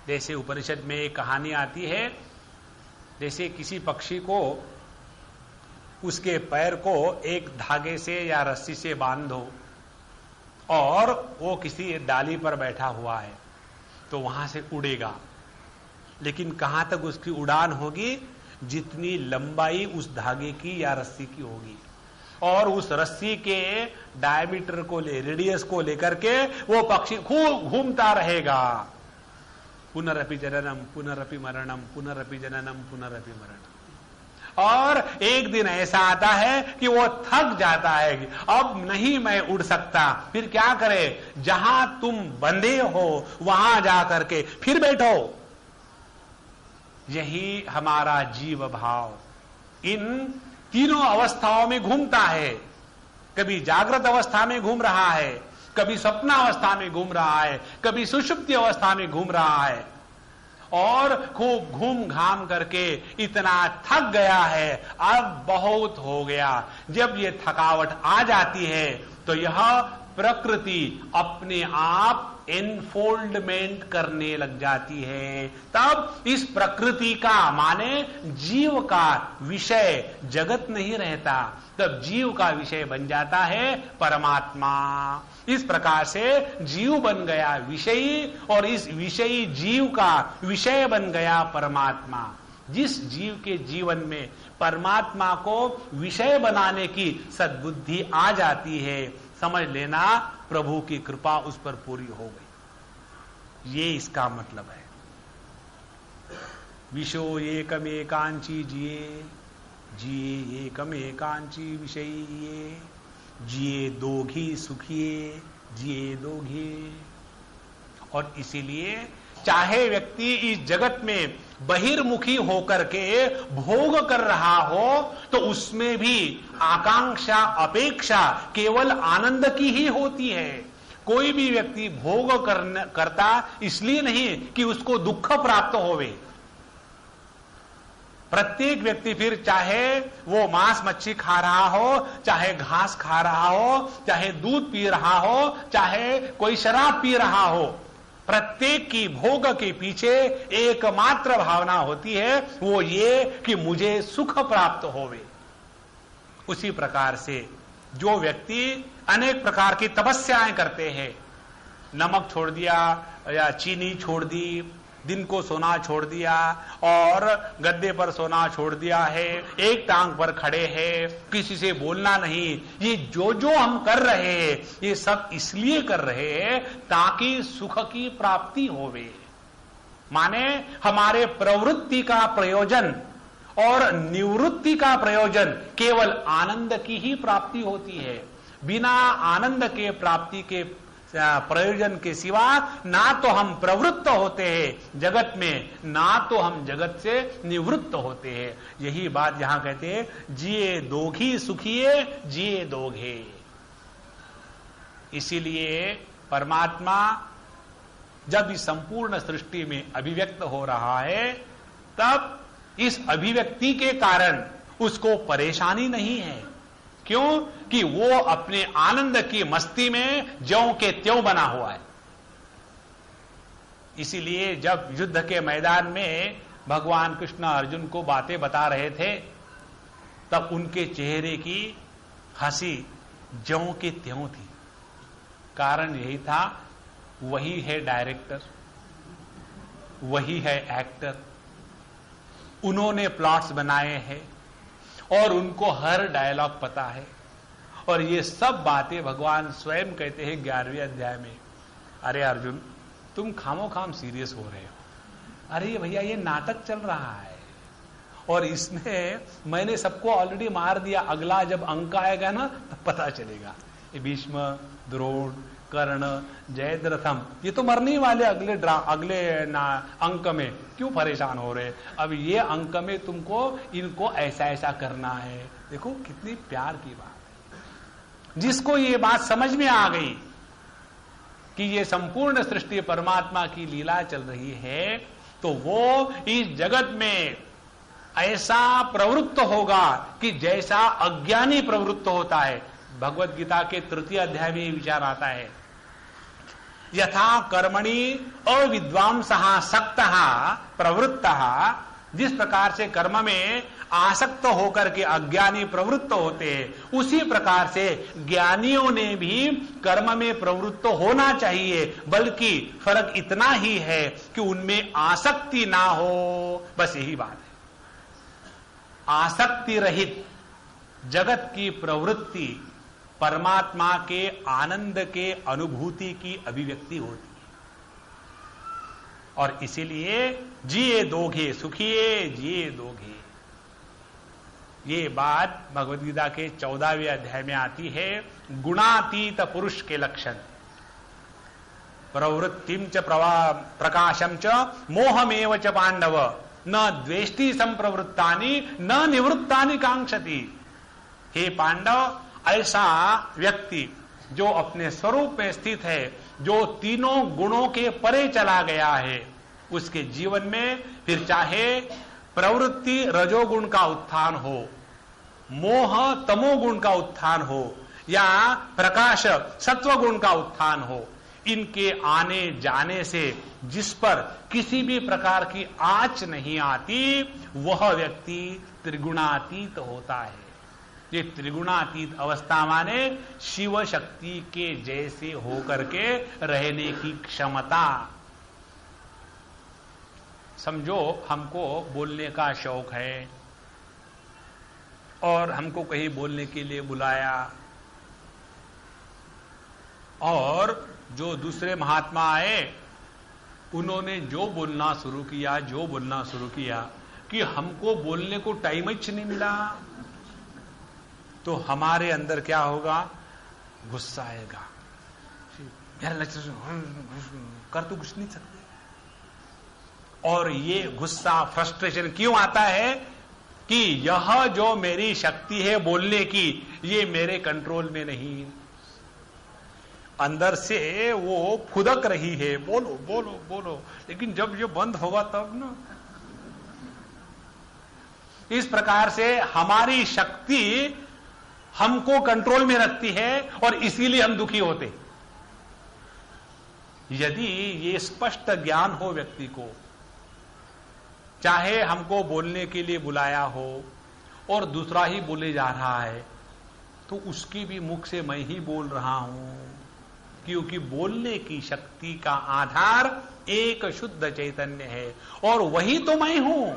Speaker 2: जैसे उपनिषद में एक कहानी आती है, जैसे किसी पक्षी को उसके पैर को एक धागे से या रस्सी से बांध दो और वो किसी डाली पर बैठा हुआ है तो वहां से उड़ेगा, लेकिन कहां तक उसकी उड़ान होगी? जितनी लंबाई उस धागे की या रस्सी की होगी, और उस रस्सी के डायमीटर को रेडियस को लेकर के वो पक्षी खूब घूमता रहेगा। पुनरपि जननम पुनरपि मरणम, पुनरपि जननम पुनरपि मरणम। और एक दिन ऐसा आता है कि वो थक जाता है कि अब नहीं मैं उड़ सकता, फिर क्या करे? जहां तुम बंधे हो वहां जाकर के फिर बैठो। यही हमारा जीव भाव इन तीनों अवस्थाओं में घूमता है। कभी जागृत अवस्था में घूम रहा है, कभी स्वप्नावस्था में घूम रहा है, कभी सुषुप्ति अवस्था में घूम रहा है, और खूब घूम घाम करके इतना थक गया है, अब बहुत हो गया। जब ये थकावट आ जाती है तो यह प्रकृति अपने आप एनफोल्डमेंट करने लग जाती है। तब इस प्रकृति का माने जीव का विषय जगत नहीं रहता, तब जीव का विषय बन जाता है परमात्मा। इस प्रकार से जीव बन गया विषयी और इस विषयी जीव का विषय बन गया परमात्मा। जिस जीव के जीवन में परमात्मा को विषय बनाने की सद्बुद्धि आ जाती है, समझ लेना प्रभु की कृपा उस पर पूरी हो गई। ये इसका मतलब है। विषो एकमेकांची जिए, जिए एकमेकांची विषयी, जिए दोघी सुखिए, जिए दोघी। और इसीलिए चाहे व्यक्ति इस जगत में बहिर्मुखी होकर के भोग कर रहा हो तो उसमें भी आकांक्षा अपेक्षा केवल आनंद की ही होती है। कोई भी व्यक्ति भोग करता इसलिए नहीं कि उसको दुख प्राप्त होवे। प्रत्येक व्यक्ति फिर चाहे वो मांस मच्छी खा रहा हो, चाहे घास खा रहा हो, चाहे दूध पी रहा हो, चाहे कोई शराब पी रहा हो, प्रत्येक की भोग के पीछे एकमात्र भावना होती है, वो ये कि मुझे सुख प्राप्त होवे। उसी प्रकार से जो व्यक्ति अनेक प्रकार की तपस्याएं करते हैं, नमक छोड़ दिया या चीनी छोड़ दी, दिन को सोना छोड़ दिया और गद्दे पर सोना छोड़ दिया है, एक टांग पर खड़े हैं, किसी से बोलना नहीं, ये जो जो हम कर रहे हैं ये सब इसलिए कर रहे हैं ताकि सुख की प्राप्ति होवे। माने हमारे प्रवृत्ति का प्रयोजन और निवृत्ति का प्रयोजन केवल आनंद की ही प्राप्ति होती है। बिना आनंद के प्राप्ति के प्रयोजन के सिवा ना तो हम प्रवृत्त होते हैं जगत में, ना तो हम जगत से निवृत्त होते हैं। यही बात यहां कहते हैं, जिए दोघी सुखिए जिए दोघे। इसीलिए परमात्मा जब इस संपूर्ण सृष्टि में अभिव्यक्त हो रहा है, तब इस अभिव्यक्ति के कारण उसको परेशानी नहीं है। क्यों? कि वो अपने आनंद की मस्ती में ज्यों के त्यों बना हुआ है। इसीलिए जब युद्ध के मैदान में भगवान कृष्ण अर्जुन को बातें बता रहे थे, तब उनके चेहरे की हंसी ज्यों के त्यों थी। कारण यही था, वही है डायरेक्टर, वही है एक्टर, उन्होंने प्लॉट्स बनाए हैं और उनको हर डायलॉग पता है। और ये सब बातें भगवान स्वयं कहते हैं 11वें अध्याय में, अरे अर्जुन तुम खामोखाम सीरियस हो रहे हो, अरे भैया ये नाटक चल रहा है और इसमें मैंने सबको ऑलरेडी मार दिया, अगला जब अंक आएगा ना तब पता चलेगा। ये भीष्म, द्रोण, कर्ण, जयद्रथम ये तो मरने वाले अगले अंक में, क्यों परेशान हो रहे? अब ये अंक में तुमको इनको ऐसा ऐसा करना है। देखो कितनी प्यार की बात है। जिसको ये बात समझ में आ गई कि ये संपूर्ण सृष्टि परमात्मा की लीला चल रही है, तो वो इस जगत में ऐसा प्रवृत्त होगा कि जैसा अज्ञानी प्रवृत्त होता है। भगवत गीता के 3 अध्याय में विचार आता है, यथा कर्मणि अविद्वांसः सक्तः प्रवृत्तः, जिस प्रकार से कर्म में आसक्त होकर के अज्ञानी प्रवृत्त होते हैं, उसी प्रकार से ज्ञानियों ने भी कर्म में प्रवृत्त होना चाहिए। बल्कि फर्क इतना ही है कि उनमें आसक्ति ना हो, बस यही बात है। आसक्ति रहित जगत की प्रवृत्ति परमात्मा के आनंद के अनुभूति की अभिव्यक्ति होती है। और इसीलिए जिए दोघे सुखिए जिए दोघे, ये बात भगवद गीता के 14वें अध्याय में आती है। गुणातीत पुरुष के लक्षण, प्रवृत्तिम च प्रकाशम च मोहमेव च पांडव, न द्वेष्टि संप्रवृत्तानि न निवृत्तानि कांक्षति। हे पांडव, ऐसा व्यक्ति जो अपने स्वरूप में स्थित है, जो तीनों गुणों के परे चला गया है, उसके जीवन में फिर चाहे प्रवृत्ति रजोगुण का उत्थान हो, मोह तमोगुण का उत्थान हो, या प्रकाश सत्वगुण का उत्थान हो, इनके आने जाने से जिस पर किसी भी प्रकार की आँच नहीं आती, वह व्यक्ति त्रिगुणातीत होता है। ये त्रिगुणातीत अवस्था माने शिव शक्ति के जैसे होकर के रहने की क्षमता। समझो हमको बोलने का शौक है और हमको कहीं बोलने के लिए बुलाया, और जो दूसरे महात्मा आए, उन्होंने जो बोलना शुरू किया कि हमको बोलने को टाइम ही नहीं मिला, तो हमारे अंदर क्या होगा? गुस्सा आएगा, यार कर तो कुछ नहीं सकते। और ये गुस्सा, फ्रस्ट्रेशन क्यों आता है? कि यह जो मेरी शक्ति है बोलने की, ये मेरे कंट्रोल में नहीं। अंदर से वो फुदक रही है, बोलो बोलो बोलो, लेकिन जब ये बंद होगा तब ना। इस प्रकार से हमारी शक्ति हमको कंट्रोल में रखती है और इसीलिए हम दुखी होते। यदि ये स्पष्ट ज्ञान हो व्यक्ति को, चाहे हमको बोलने के लिए बुलाया हो और दूसरा ही बोले जा रहा है, तो उसकी भी मुख से मैं ही बोल रहा हूं, क्योंकि बोलने की शक्ति का आधार एक शुद्ध चैतन्य है और वही तो मैं हूं।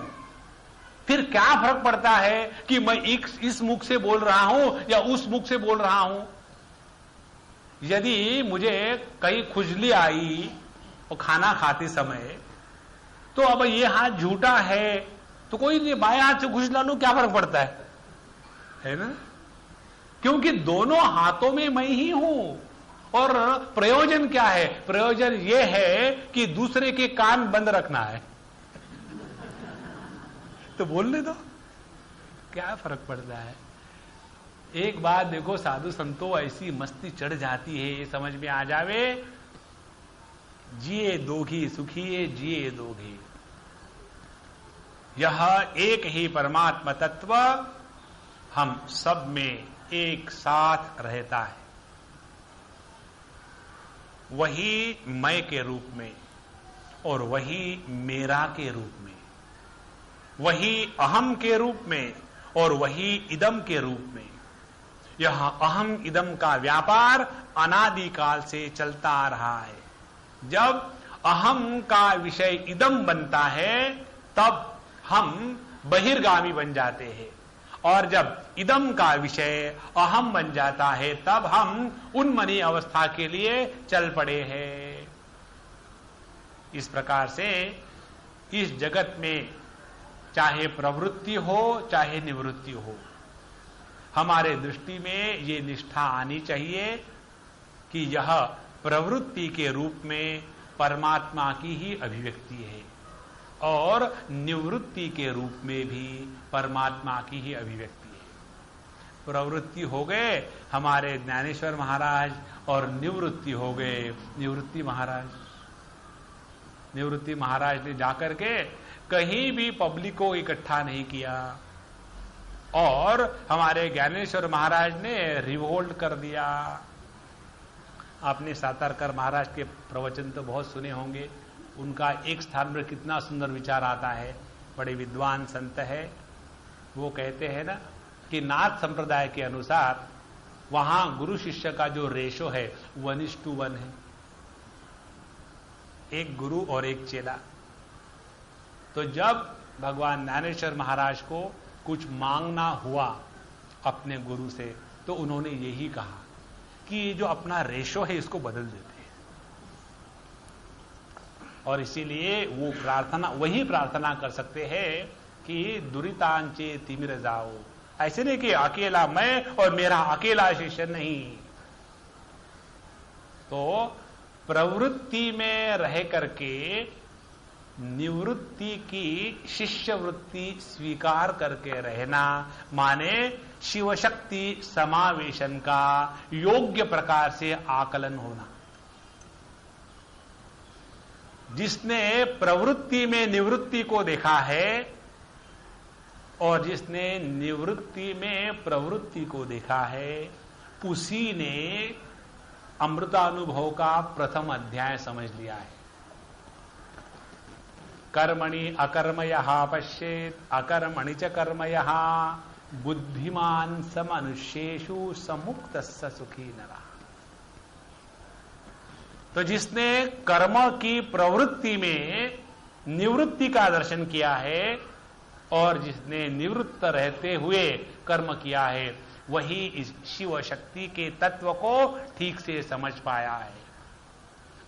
Speaker 2: फिर क्या फर्क पड़ता है कि मैं इस मुख से बोल रहा हूं या उस मुख से बोल रहा हूं। यदि मुझे कहीं खुजली आई और खाना खाते समय, तो अब ये हाथ झूठा है तो कोई नहीं, बाएं हाथ से खुजला लो, क्या फर्क पड़ता है ना? क्योंकि दोनों हाथों में मैं ही हूं। और प्रयोजन क्या है? प्रयोजन यह है कि दूसरे के कान बंद रखना है, तो बोलने दो, क्या फर्क पड़ता है। एक बात देखो, साधु संतों ऐसी मस्ती चढ़ जाती है, ये समझ में आ जावे, जिए दोघी सुखिए जिए दोघी, यह एक ही परमात्मा तत्व हम सब में एक साथ रहता है। वही मैं के रूप में और वही मेरा के रूप में, वही अहम के रूप में और वही इदम के रूप में। यह अहम इदम का व्यापार अनादिकाल से चलता आ रहा है। जब अहम का विषय इदम बनता है तब हम बहिर्गामी बन जाते हैं, और जब इदम का विषय अहम बन जाता है तब हम उन्मनी अवस्था के लिए चल पड़े हैं। इस प्रकार से इस जगत में चाहे प्रवृत्ति हो चाहे निवृत्ति हो, हमारे दृष्टि में ये निष्ठा आनी चाहिए कि यह प्रवृत्ति के रूप में परमात्मा की ही अभिव्यक्ति है और निवृत्ति के रूप में भी परमात्मा की ही अभिव्यक्ति है। प्रवृत्ति हो गए हमारे ज्ञानेश्वर महाराज और निवृत्ति हो गए निवृत्ति महाराज। निवृत्ति महाराज ने जाकर के कहीं भी पब्लिक को इकट्ठा नहीं किया और हमारे ज्ञानेश्वर महाराज ने रिवोल्ट कर दिया। आपने सातारकर महाराज के प्रवचन तो बहुत सुने होंगे, उनका एक स्थान पर कितना सुंदर विचार आता है, बड़े विद्वान संत है। वो कहते हैं ना कि नाथ संप्रदाय के अनुसार वहां गुरु शिष्य का जो रेशो है 1:1 है, एक गुरु और एक चेला। तो जब भगवान ज्ञानेश्वर महाराज को कुछ मांगना हुआ अपने गुरु से, तो उन्होंने यही कहा कि ये जो अपना रेशो है इसको बदल देते हैं। और इसीलिए वो प्रार्थना, वही प्रार्थना कर सकते हैं कि दुरितांचे तिमिर जाओ। ऐसे नहीं कि अकेला मैं और मेरा अकेला शिष्य नहीं। तो प्रवृत्ति में रह करके निवृत्ति की शिष्य वृत्ति स्वीकार करके रहना माने शिवशक्ति समावेशन का योग्य प्रकार से आकलन होना। जिसने प्रवृत्ति में निवृत्ति को देखा है और जिसने निवृत्ति में प्रवृत्ति को देखा है, उसी ने अमृतानुभव का प्रथम अध्याय समझ लिया है। कर्मणि अकर्मयः पश्येत् अकर्मणि च कर्मयः बुद्धिमान समनुष्येषु समुक्तस्य सुखी नरः। तो जिसने कर्म की प्रवृत्ति में निवृत्ति का दर्शन किया है और जिसने निवृत्त रहते हुए कर्म किया है, वही इस शिव शक्ति के तत्व को ठीक से समझ पाया है।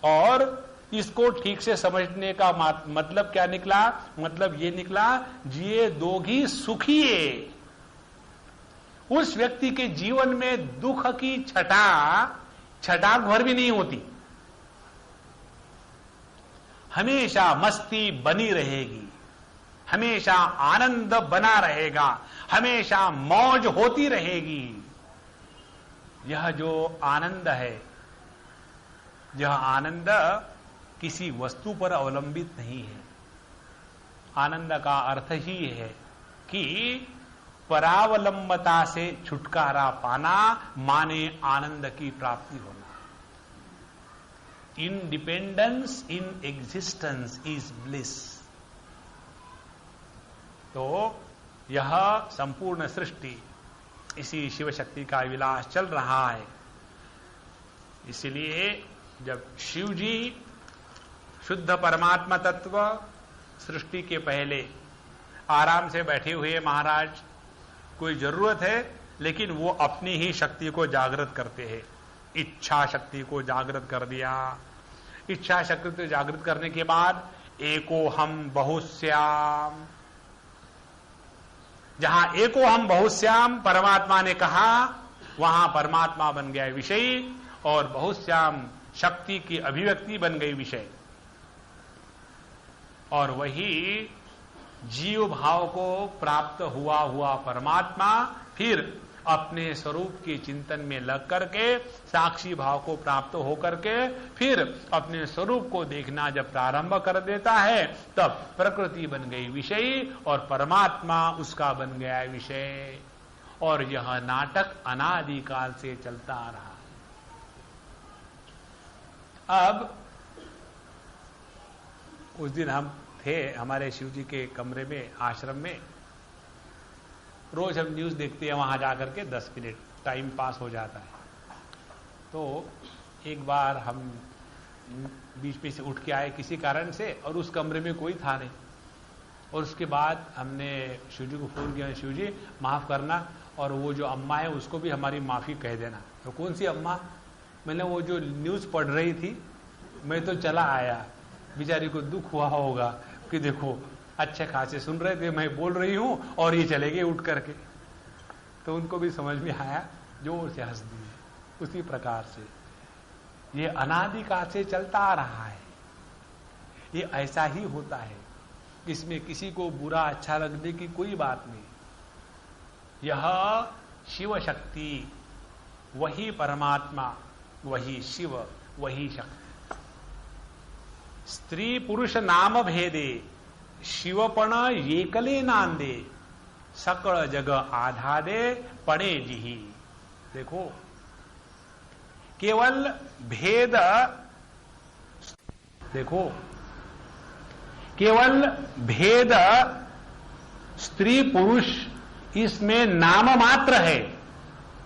Speaker 2: और इसको ठीक से समझने का मतलब क्या निकला? मतलब ये निकला, जिए दोघी सुखिए। उस व्यक्ति के जीवन में दुख की छटा भर भी नहीं होती, हमेशा मस्ती बनी रहेगी, हमेशा आनंद बना रहेगा, हमेशा मौज होती रहेगी। यह जो आनंद है, यह आनंद किसी वस्तु पर अवलंबित नहीं है। आनंद का अर्थ ही है कि परावलंबता से छुटकारा पाना माने आनंद की प्राप्ति होना। Independence in existence is bliss. तो यह संपूर्ण सृष्टि इसी शिव शक्ति का विलास चल रहा है। इसलिए जब शिव जी शुद्ध परमात्मा तत्व सृष्टि के पहले आराम से बैठे हुए महाराज, कोई जरूरत है लेकिन वो अपनी ही शक्ति को जागृत करते हैं। इच्छा शक्ति को जागृत कर दिया। इच्छा शक्ति को जागृत करने के बाद एको हम बहुश्याम, जहां एको हम बहुश्याम परमात्मा ने कहा, वहां परमात्मा बन गया विषय और बहुश्याम शक्ति की अभिव्यक्ति बन गई विषय। और वही जीव भाव को प्राप्त हुआ परमात्मा फिर अपने स्वरूप के चिंतन में लग करके साक्षी भाव को प्राप्त होकर के फिर अपने स्वरूप को देखना जब प्रारंभ कर देता है, तब प्रकृति बन गई विषय और परमात्मा उसका बन गया विषय। और यह नाटक अनादिकाल से चलता आ रहा। अब उस दिन हम थे हमारे शिव जी के कमरे में, आश्रम में। रोज हम न्यूज देखते हैं, वहां जाकर के 10 मिनट टाइम पास हो जाता है। तो एक बार हम बीच में से उठ के आए किसी कारण से, और उस कमरे में कोई था नहीं। और उसके बाद हमने शिव जी को फोन किया, शिव जी माफ करना, और वो जो अम्मा है उसको भी हमारी माफी कह देना। तो कौन सी अम्मा? मैंने वो जो न्यूज पढ़ रही थी, मैं तो चला आया, बेचारी को दुख हुआ होगा कि देखो अच्छे खासे सुन रहे थे, मैं बोल रही हूं और ये चले गए उठ करके। तो उनको भी समझ में आया, जोर से हंस दिए। उसी प्रकार से ये अनादिकाल से चलता आ रहा है। ये ऐसा ही होता है, इसमें किसी को बुरा अच्छा लगने की कोई बात नहीं। यह शिव शक्ति, वही परमात्मा, वही शिव, वही शक्ति। स्त्री पुरुष नाम भेदे शिवपण एकले नांदे, सकल जग आधादे पड़े जिही। देखो, केवल भेद, देखो केवल भेद स्त्री पुरुष इसमें नाम मात्र है।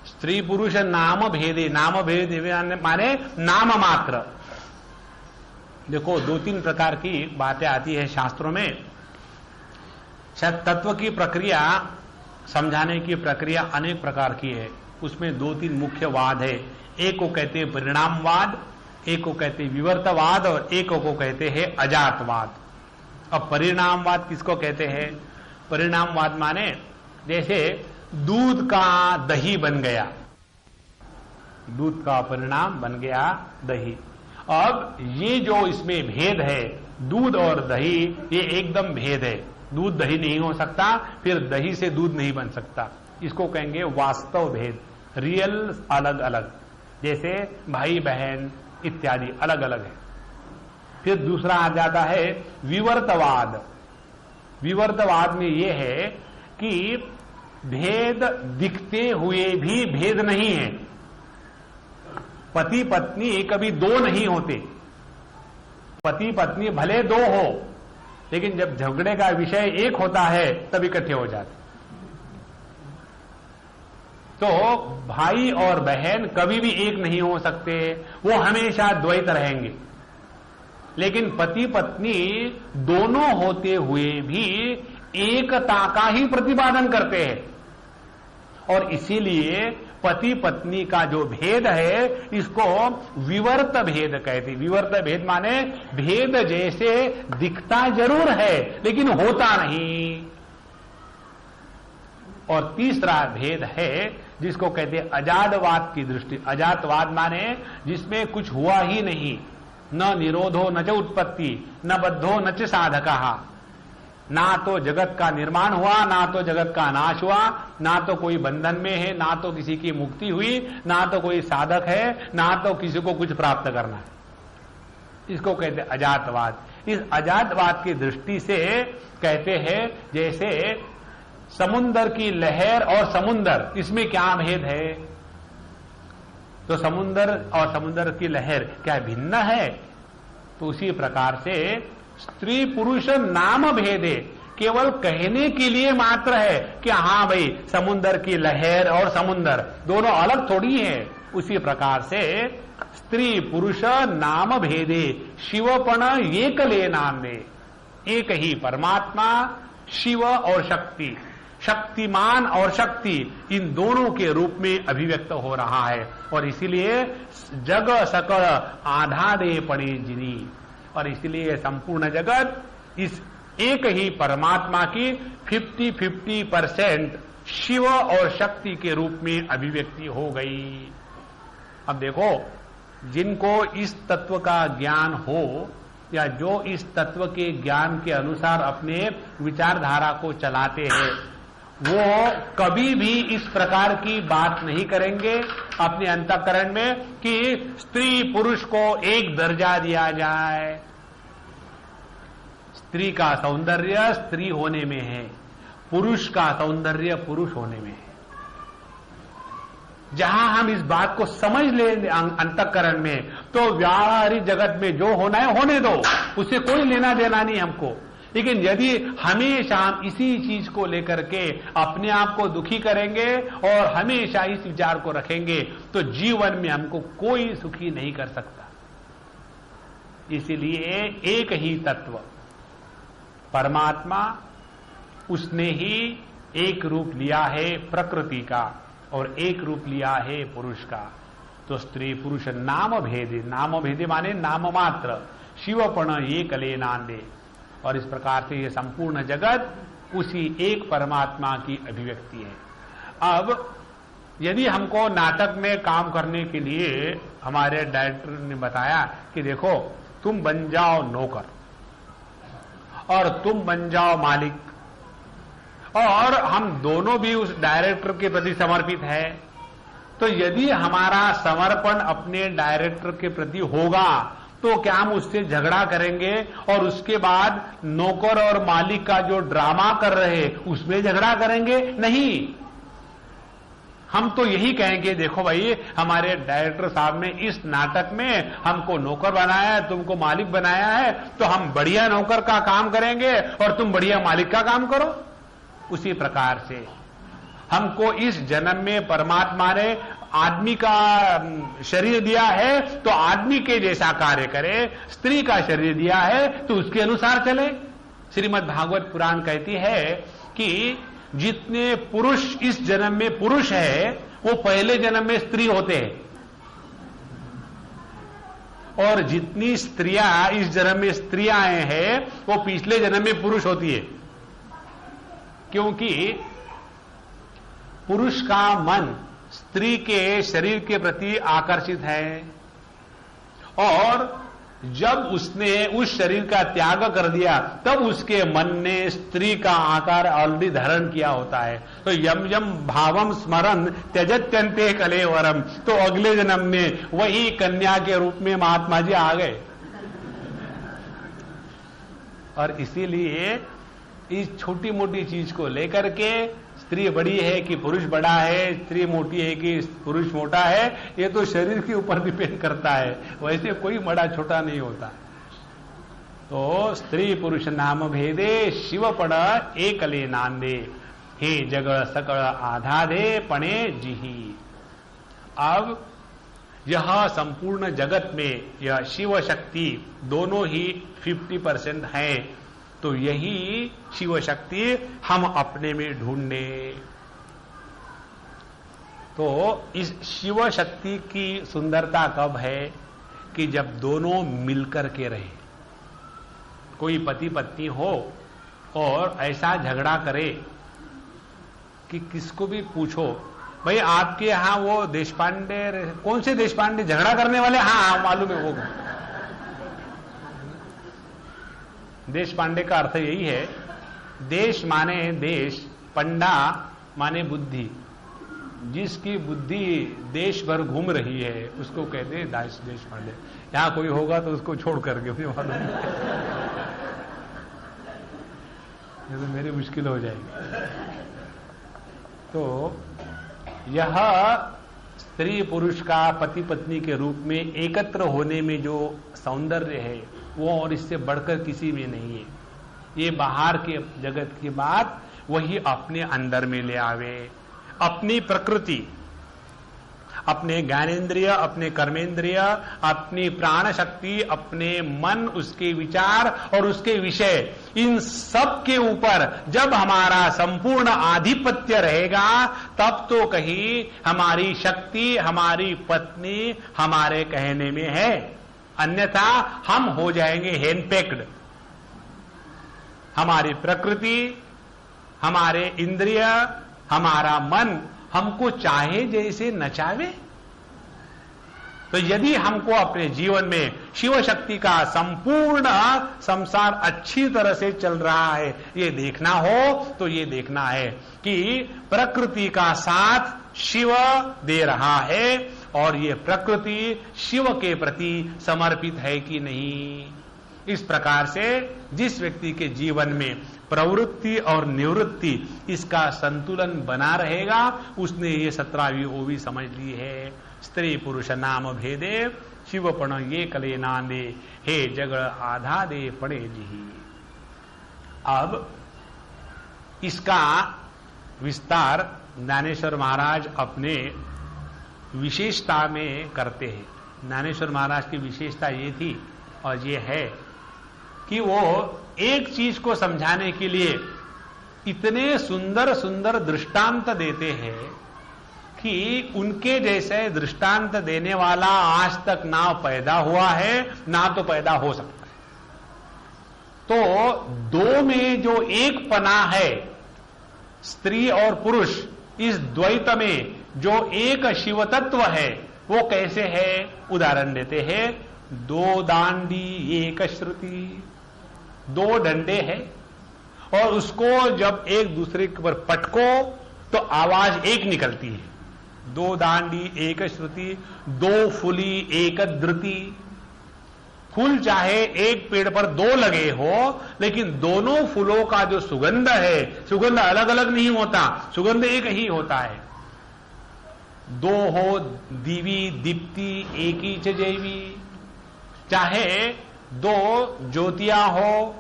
Speaker 2: स्त्री पुरुष नाम भेदे, नाम भेद माने नाम मात्र। देखो 2-3 प्रकार की बातें आती है शास्त्रों में। शायद तत्व की प्रक्रिया, समझाने की प्रक्रिया अनेक प्रकार की है। उसमें 2-3 मुख्य वाद है। एक को कहते हैं परिणामवाद, एक को कहते हैं विवर्तवाद, और एक को कहते हैं अजातवाद। अब परिणामवाद किसको कहते हैं? परिणामवाद माने जैसे दूध का दही बन गया, दूध का परिणाम बन गया दही। अब ये जो इसमें भेद है, दूध और दही, ये एकदम भेद है। दूध दही नहीं हो सकता, फिर दही से दूध नहीं बन सकता। इसको कहेंगे वास्तव भेद, रियल अलग अलग, जैसे भाई बहन इत्यादि अलग अलग है। फिर दूसरा आ जाता है विवर्तवाद। विवर्तवाद में यह है कि भेद दिखते हुए भी भेद नहीं है। पति पत्नी कभी 2 नहीं होते। पति पत्नी भले 2 हो, लेकिन जब झगड़े का विषय एक होता है तब इकट्ठे हो जाते। तो भाई और बहन कभी भी एक नहीं हो सकते, वो हमेशा द्वैत रहेंगे। लेकिन पति पत्नी दोनों होते हुए भी एकता का ही प्रतिपादन करते हैं। और इसीलिए पति पत्नी का जो भेद है, इसको विवर्त भेद कहते। विवर्त भेद माने भेद जैसे दिखता जरूर है लेकिन होता नहीं। और तीसरा भेद है जिसको कहते हैं अजातवाद की दृष्टि। अजातवाद माने जिसमें कुछ हुआ ही नहीं, न निरोधो न च उत्पत्ति, न बद्धो न च साधकः। ना तो जगत का निर्माण हुआ, ना तो जगत का नाश हुआ, ना तो कोई बंधन में है, ना तो किसी की मुक्ति हुई, ना तो कोई साधक है, ना तो किसी को कुछ प्राप्त करना है। इसको कहते हैं अजातवाद। इस अजातवाद की दृष्टि से कहते हैं जैसे समुंदर की लहर और समुंदर, इसमें क्या भेद है? तो समुंदर और समुंदर की लहर क्या भिन्न है? तो उसी प्रकार से स्त्री पुरुष नाम भेदे, केवल कहने के लिए मात्र है कि हां भाई समुंदर की लहर और समुंदर दोनों अलग थोड़ी है। उसी प्रकार से स्त्री पुरुष नाम भेदे, शिवपण एक ले नाम दे, एक ही परमात्मा शिव और शक्ति, शक्तिमान और शक्ति, इन दोनों के रूप में अभिव्यक्त हो रहा है। और इसीलिए जग सकल आधा दे पड़े जिनी, और इसलिए संपूर्ण जगत इस एक ही परमात्मा की 50-50% शिव और शक्ति के रूप में अभिव्यक्ति हो गई। अब देखो, जिनको इस तत्व का ज्ञान हो या जो इस तत्व के ज्ञान के अनुसार अपने विचारधारा को चलाते हैं, वो कभी भी इस प्रकार की बात नहीं करेंगे अपने अंतःकरण में कि स्त्री पुरुष को एक दर्जा दिया जाए। स्त्री का सौंदर्य स्त्री होने में है, पुरुष का सौंदर्य पुरुष होने में है। जहां हम इस बात को समझ ले अंतःकरण में, तो व्यावहारिक जगत में जो होना है होने दो, उससे कोई लेना देना नहीं हमको। लेकिन यदि हमेशा हम इसी चीज को लेकर के अपने आप को दुखी करेंगे और हमेशा इस विचार को रखेंगे, तो जीवन में हमको कोई सुखी नहीं कर सकता। इसीलिए एक ही तत्व परमात्मा, उसने ही एक रूप लिया है प्रकृति का और एक रूप लिया है पुरुष का। तो स्त्री पुरुष नाम भेदे, नाम भेदे माने नाम मात्र, शिवपण एक ले नांदे। और इस प्रकार से ये संपूर्ण जगत उसी एक परमात्मा की अभिव्यक्ति है। अब यदि हमको नाटक में काम करने के लिए हमारे डायरेक्टर ने बताया कि देखो तुम बन जाओ नौकर और तुम बन जाओ मालिक, और हम दोनों भी उस डायरेक्टर के प्रति समर्पित है, तो यदि हमारा समर्पण अपने डायरेक्टर के प्रति होगा तो क्या हम उससे झगड़ा करेंगे और उसके बाद नौकर और मालिक का जो ड्रामा कर रहे उसमें झगड़ा करेंगे? नहीं, हम तो यही कहेंगे देखो भाई हमारे डायरेक्टर साहब ने इस नाटक में हमको नौकर बनाया है, तुमको मालिक बनाया है, तो हम बढ़िया नौकर का काम करेंगे और तुम बढ़िया मालिक का काम करो। उसी प्रकार से हमको इस जन्म में परमात्मा ने आदमी का शरीर दिया है तो आदमी के जैसा कार्य करे, स्त्री का शरीर दिया है तो उसके अनुसार चले। श्रीमद् भागवत पुराण कहती है कि जितने पुरुष इस जन्म में पुरुष है वो पहले जन्म में स्त्री होते हैं, और जितनी स्त्रियां इस जन्म में स्त्रियां हैं वो पिछले जन्म में पुरुष होती है। क्योंकि पुरुष का मन स्त्री के शरीर के प्रति आकर्षित है, और जब उसने उस शरीर का त्याग कर दिया तब उसके मन ने स्त्री का आकार ऑलरेडी धारण किया होता है। तो यम यम भावम स्मरण त्यजत्यंते कलेवरम, तो अगले जन्म में वही कन्या के रूप में महात्मा जी आ गए। और इसीलिए इस छोटी मोटी चीज को लेकर के स्त्री बड़ी है कि पुरुष बड़ा है, स्त्री मोटी है कि पुरुष मोटा है, ये तो शरीर के ऊपर डिपेंड करता है, वैसे कोई बड़ा छोटा नहीं होता। तो स्त्री पुरुष नाम भेदे, शिवपड़ एक ले नांदे, हे जगड़ सकड़ आधा दे पणे जिही। अब यह संपूर्ण जगत में यह शिव शक्ति दोनों ही 50% है, तो यही शिव शक्ति हम अपने में ढूंढने। तो इस शिव शक्ति की सुंदरता कब है कि जब दोनों मिलकर के रहे। कोई पति पत्नी हो और ऐसा झगड़ा करे कि किसको भी पूछो, भाई आपके यहां वो देशपांडे, कौन से देशपांडे झगड़ा करने वाले? हाँ मालूम है वो। देश पांडे का अर्थ यही है, देश माने देश, पंडा माने बुद्धि। जिसकी बुद्धि देश भर घूम रही है उसको कहते हैं देश पांडे। यहां कोई होगा तो उसको छोड़ करके मुझे मालूम नहीं, ये तो मेरी मुश्किल हो जाएगी। तो यह स्त्री पुरुष का पति पत्नी के रूप में एकत्र होने में जो सौंदर्य है वो और इससे बढ़कर किसी में नहीं है। ये बाहर के जगत की बात वही अपने अंदर में ले आवे। अपनी प्रकृति, अपने ज्ञानेन्द्रिय, अपने कर्मेंद्रिय, अपनी प्राण शक्ति, अपने मन, उसके विचार और उसके विषय, इन सब के ऊपर जब हमारा संपूर्ण आधिपत्य रहेगा तब तो कहीं हमारी शक्ति, हमारी पत्नी हमारे कहने में है, अन्यथा हम हो जाएंगे हैंडपेक्ड। हमारी प्रकृति, हमारे इंद्रिय, हमारा मन हमको चाहे जैसे नचावे। तो यदि हमको अपने जीवन में शिव शक्ति का संपूर्ण संसार अच्छी तरह से चल रहा है ये देखना हो तो ये देखना है कि प्रकृति का साथ शिव दे रहा है और ये प्रकृति शिव के प्रति समर्पित है कि नहीं। इस प्रकार से जिस व्यक्ति के जीवन में प्रवृत्ति और निवृत्ति इसका संतुलन बना रहेगा उसने ये 17वीं ओवी समझ ली है। स्त्री पुरुष नाम भेदे शिवपण ये कले नांदे हे जगड़ आधा दे पड़े जी। अब इसका विस्तार ज्ञानेश्वर महाराज अपने विशेषता में करते हैं। ज्ञानेश्वर महाराज की विशेषता ये थी और ये है कि वो एक चीज को समझाने के लिए इतने सुंदर सुंदर दृष्टांत देते हैं कि उनके जैसे दृष्टांत देने वाला आज तक ना पैदा हुआ है ना तो पैदा हो सकता है। तो दो में जो एक पना है स्त्री और पुरुष, इस द्वैत में जो एक शिव तत्व है वो कैसे है उदाहरण देते हैं। दो दांडी एक श्रुति, दो डंडे हैं और उसको जब एक दूसरे के ऊपर पटको तो आवाज एक निकलती है। दो दांडी एक श्रुति, दो फुली एक धृति। फूल चाहे एक पेड़ पर दो लगे हो लेकिन दोनों फूलों का जो सुगंध है, सुगंध अलग अलग नहीं होता, सुगंध एक ही होता है। दो हो दीवी दीप्ति एक ही जैवी, चाहे दो ज्योतियां हो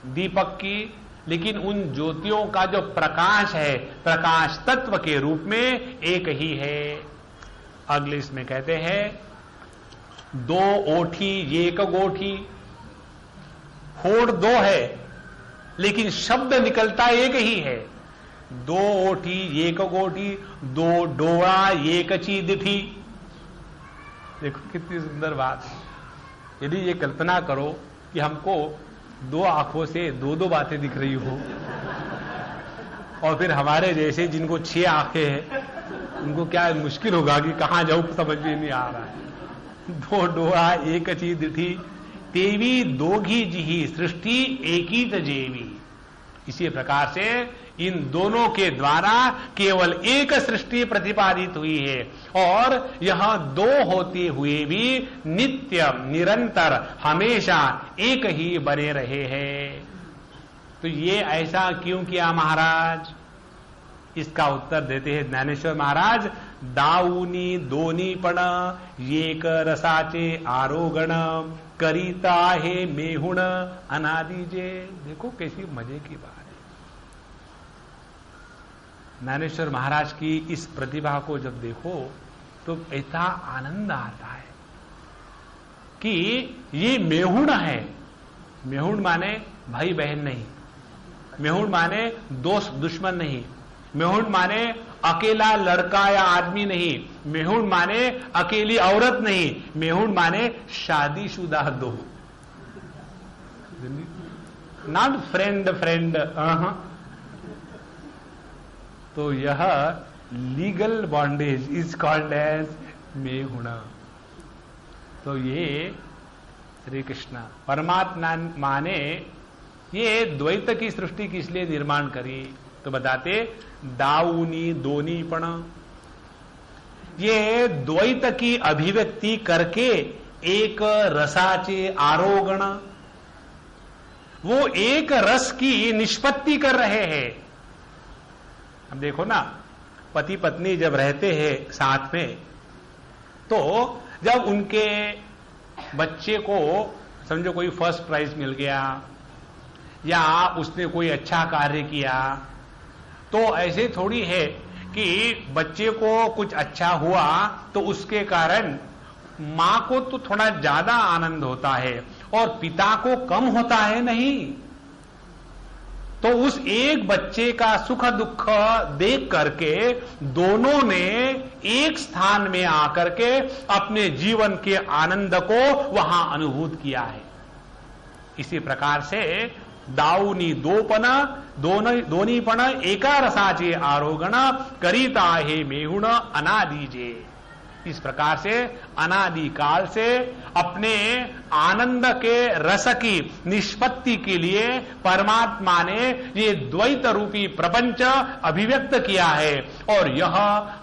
Speaker 2: दीपक की लेकिन उन ज्योतियों का जो प्रकाश है प्रकाश तत्व के रूप में एक ही है। अगले इसमें कहते हैं दो ओठी एक गोठी, होड़ दो है लेकिन शब्द निकलता एक ही है। दो ओठी एक गोठी, दो डोरा एक चीदिठी। देखो कितनी सुंदर बात है। यदि ये कल्पना करो कि हमको दो आंखों से दो दो बातें दिख रही हो और फिर हमारे जैसे जिनको 6 आंखें हैं उनको क्या मुश्किल होगा कि कहां जाऊं समझ में नहीं आ रहा है। दो डोरा एक चीज दिठी, तेवी दोघी जिही सृष्टि एकी तजेवी। इसी प्रकार से इन दोनों के द्वारा केवल एक सृष्टि प्रतिपादित हुई है और यह दो होते हुए भी नित्य निरंतर हमेशा एक ही बने रहे हैं। तो ये ऐसा क्यों किया महाराज? इसका उत्तर देते हैं ज्ञानेश्वर महाराज। दाऊनी दोनी पण एक रसाचे आरोगण करीता है मेहुण अनादिजे। देखो कैसी मजे की बात है। ज्ञानेश्वर महाराज की इस प्रतिभा को जब देखो तो ऐसा आनंद आता है कि ये मेहुण है। मेहुण माने भाई बहन नहीं, मेहुण माने दोस्त दुश्मन नहीं, मेहुण माने अकेला लड़का या आदमी नहीं, मेहुण माने अकेली औरत नहीं, मेहुण माने शादीशुदा दो। नॉट फ्रेंड तो यह legal bondage is called as मेहुण। तो ये श्री कृष्ण परमात्मा माने ये द्वैत की सृष्टि किस लिए निर्माण करी तो बताते दाऊनी दोनीपण। ये द्वैत की अभिव्यक्ति करके एक रसाचे आरोगण, वो एक रस की निष्पत्ति कर रहे हैं। अब देखो ना, पति पत्नी जब रहते हैं साथ में, तो जब उनके बच्चे को समझो कोई फर्स्ट प्राइज मिल गया या उसने कोई अच्छा कार्य किया, तो ऐसे थोड़ी है कि बच्चे को कुछ अच्छा हुआ तो उसके कारण मां को तो थोड़ा ज्यादा आनंद होता है और पिता को कम होता है नहीं। तो उस एक बच्चे का सुख दुख देख करके दोनों ने एक स्थान में आकर के अपने जीवन के आनंद को वहां अनुभूत किया है। इसी प्रकार से दाऊनी दोपन दोनीपण एका रसाचे आरोगण करीता हे मेहुण अनादिजे। इस प्रकार से अनादि काल से अपने आनंद के रस की निष्पत्ति के लिए परमात्मा ने ये द्वैत रूपी प्रपंच अभिव्यक्त किया है और यह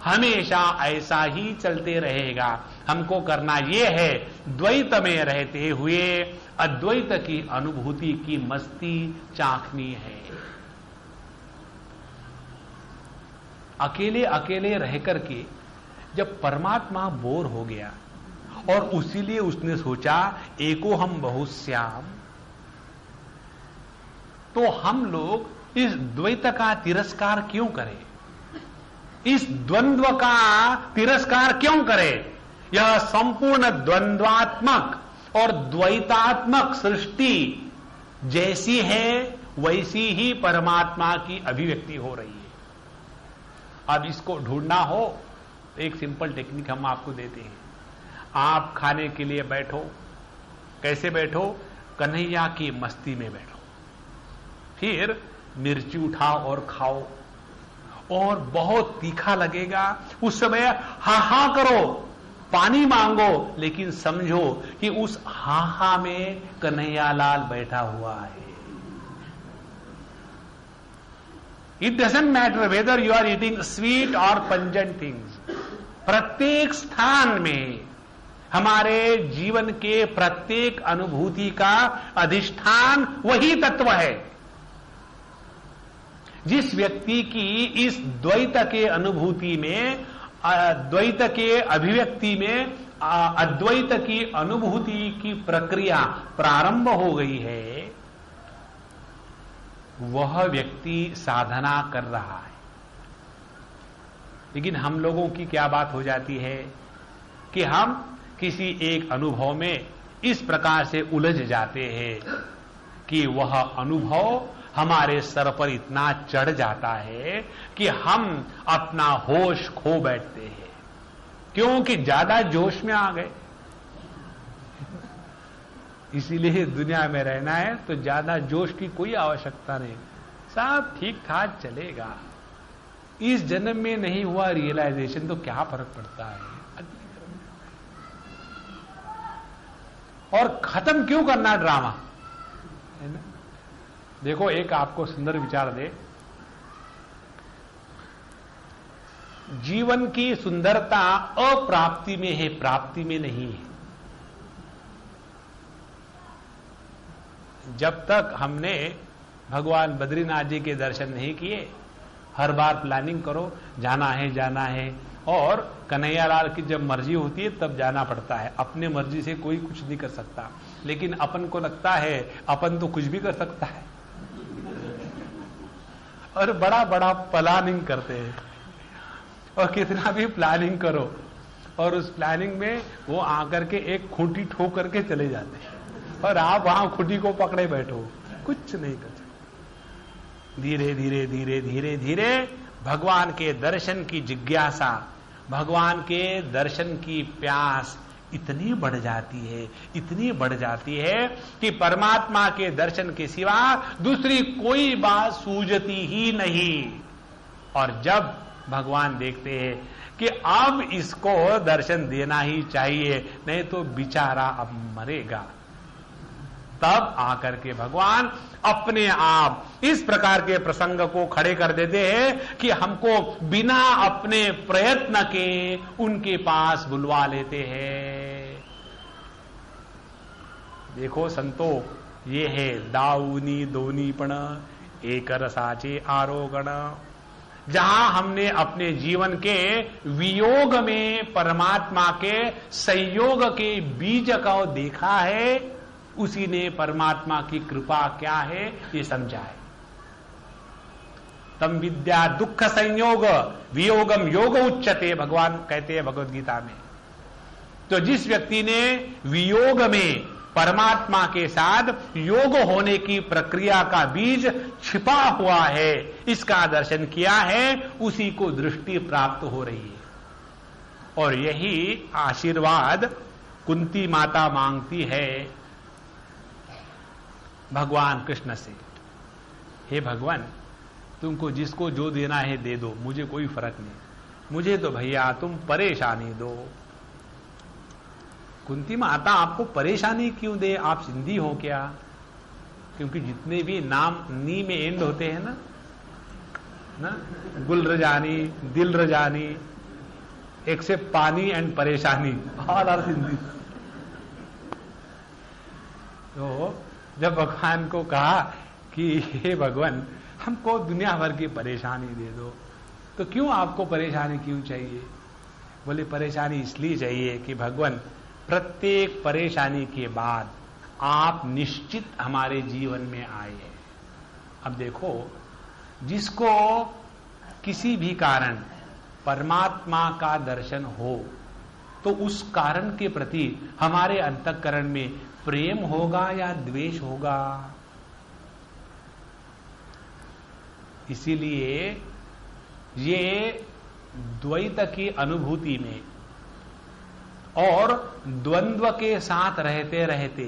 Speaker 2: हमेशा ऐसा ही चलते रहेगा। हमको करना यह है द्वैत में रहते हुए अद्वैत की अनुभूति की मस्ती चाखनी है। अकेले अकेले रह करके जब परमात्मा बोर हो गया और उसीलिए उसने सोचा एको हम बहुश्याम, तो हम लोग इस द्वैत का तिरस्कार क्यों करें, इस द्वंद्व का तिरस्कार क्यों करें। यह संपूर्ण द्वंद्वात्मक और द्वैतात्मक सृष्टि जैसी है वैसी ही परमात्मा की अभिव्यक्ति हो रही है। अब इसको ढूंढना हो, एक सिंपल टेक्निक हम आपको देते हैं। आप खाने के लिए बैठो, कैसे बैठो, कन्हैया की मस्ती में बैठो, फिर मिर्ची उठाओ और खाओ, और बहुत तीखा लगेगा उस समय हा हा करो, पानी मांगो, लेकिन समझो कि उस हा हा में कन्हैया लाल बैठा हुआ है। It doesn't matter whether you are eating sweet or pungent things. प्रत्येक स्थान में हमारे जीवन के प्रत्येक अनुभूति का अधिष्ठान वही तत्व है। जिस व्यक्ति की इस द्वैत के अनुभूति में, द्वैत के अभिव्यक्ति में अद्वैत की अनुभूति की प्रक्रिया प्रारंभ हो गई है, वह व्यक्ति साधना कर रहा है। लेकिन हम लोगों की क्या बात हो जाती है कि हम किसी एक अनुभव में इस प्रकार से उलझ जाते हैं कि वह अनुभव हमारे सर पर इतना चढ़ जाता है कि हम अपना होश खो बैठते हैं, क्योंकि ज्यादा जोश में आ गए। इसीलिए दुनिया में रहना है तो ज्यादा जोश की कोई आवश्यकता नहीं, सब ठीक ठाक चलेगा। इस जन्म में नहीं हुआ रियलाइजेशन तो क्या फर्क पड़ता है। और खत्म क्यों करना ड्रामा, है ना। देखो एक आपको सुंदर विचार दे, जीवन की सुंदरता अप्राप्ति में है, प्राप्ति में नहीं है। जब तक हमने भगवान बद्रीनाथ जी के दर्शन नहीं किए, हर बार प्लानिंग करो जाना है, और कन्हैयालाल की जब मर्जी होती है तब जाना पड़ता है। अपने मर्जी से कोई कुछ नहीं कर सकता, लेकिन अपन को लगता है अपन तो कुछ भी कर सकता है, और बड़ा बड़ा प्लानिंग करते हैं। और कितना भी प्लानिंग करो और उस प्लानिंग में वो आकर के एक खूंटी ठोक करके चले जाते हैं और आप वहां खूंटी को पकड़े बैठो, कुछ नहीं कर सकते। धीरे धीरे धीरे धीरे धीरे भगवान के दर्शन की जिज्ञासा, भगवान के दर्शन की प्यास इतनी बढ़ जाती है, इतनी बढ़ जाती है कि परमात्मा के दर्शन के सिवा दूसरी कोई बात सूझती ही नहीं। और जब भगवान देखते हैं कि अब इसको दर्शन देना ही चाहिए, नहीं तो बेचारा अब मरेगा, तब आकर के भगवान अपने आप इस प्रकार के प्रसंग को खड़े कर देते हैं कि हमको बिना अपने प्रयत्न के उनके पास बुलवा लेते हैं। देखो संतो, ये है दाऊनी दोनीपण एक रसाचे आरोगण। जहां हमने अपने जीवन के वियोग में परमात्मा के संयोग के बीज को देखा है, उसी ने परमात्मा की कृपा क्या है ये समझा है। तम विद्या दुख संयोग वियोगम योग उच्चते, भगवान कहते हैं भगवद गीता में। तो जिस व्यक्ति ने वियोग में परमात्मा के साथ योग होने की प्रक्रिया का बीज छिपा हुआ है, इसका दर्शन किया है, उसी को दृष्टि प्राप्त हो रही है। और यही आशीर्वाद कुंती माता मांगती है भगवान कृष्ण से। हे भगवान, तुमको जिसको जो देना है दे दो, मुझे कोई फर्क नहीं, मुझे तो भैया तुम परेशानी दो। कुंती माता आपको परेशानी क्यों दे? आप सिंधी हो क्या? क्योंकि जितने भी नाम नी में एंड होते हैं ना, गुल रजानी, दिल रजानी, एक्सेप्ट पानी एंड परेशानी, ऑल आर सिंधी। तो जब भगवान को कहा कि हे भगवान, हमको दुनिया भर की परेशानी दे दो, तो क्यों आपको परेशानी क्यों चाहिए? बोले परेशानी इसलिए चाहिए कि भगवान, प्रत्येक परेशानी के बाद आप निश्चित हमारे जीवन में आए हैं। अब देखो, जिसको किसी भी कारण परमात्मा का दर्शन हो, तो उस कारण के प्रति हमारे अंतःकरण में प्रेम होगा या द्वेष होगा? इसीलिए ये द्वैत की अनुभूति में और द्वंद्व के साथ रहते रहते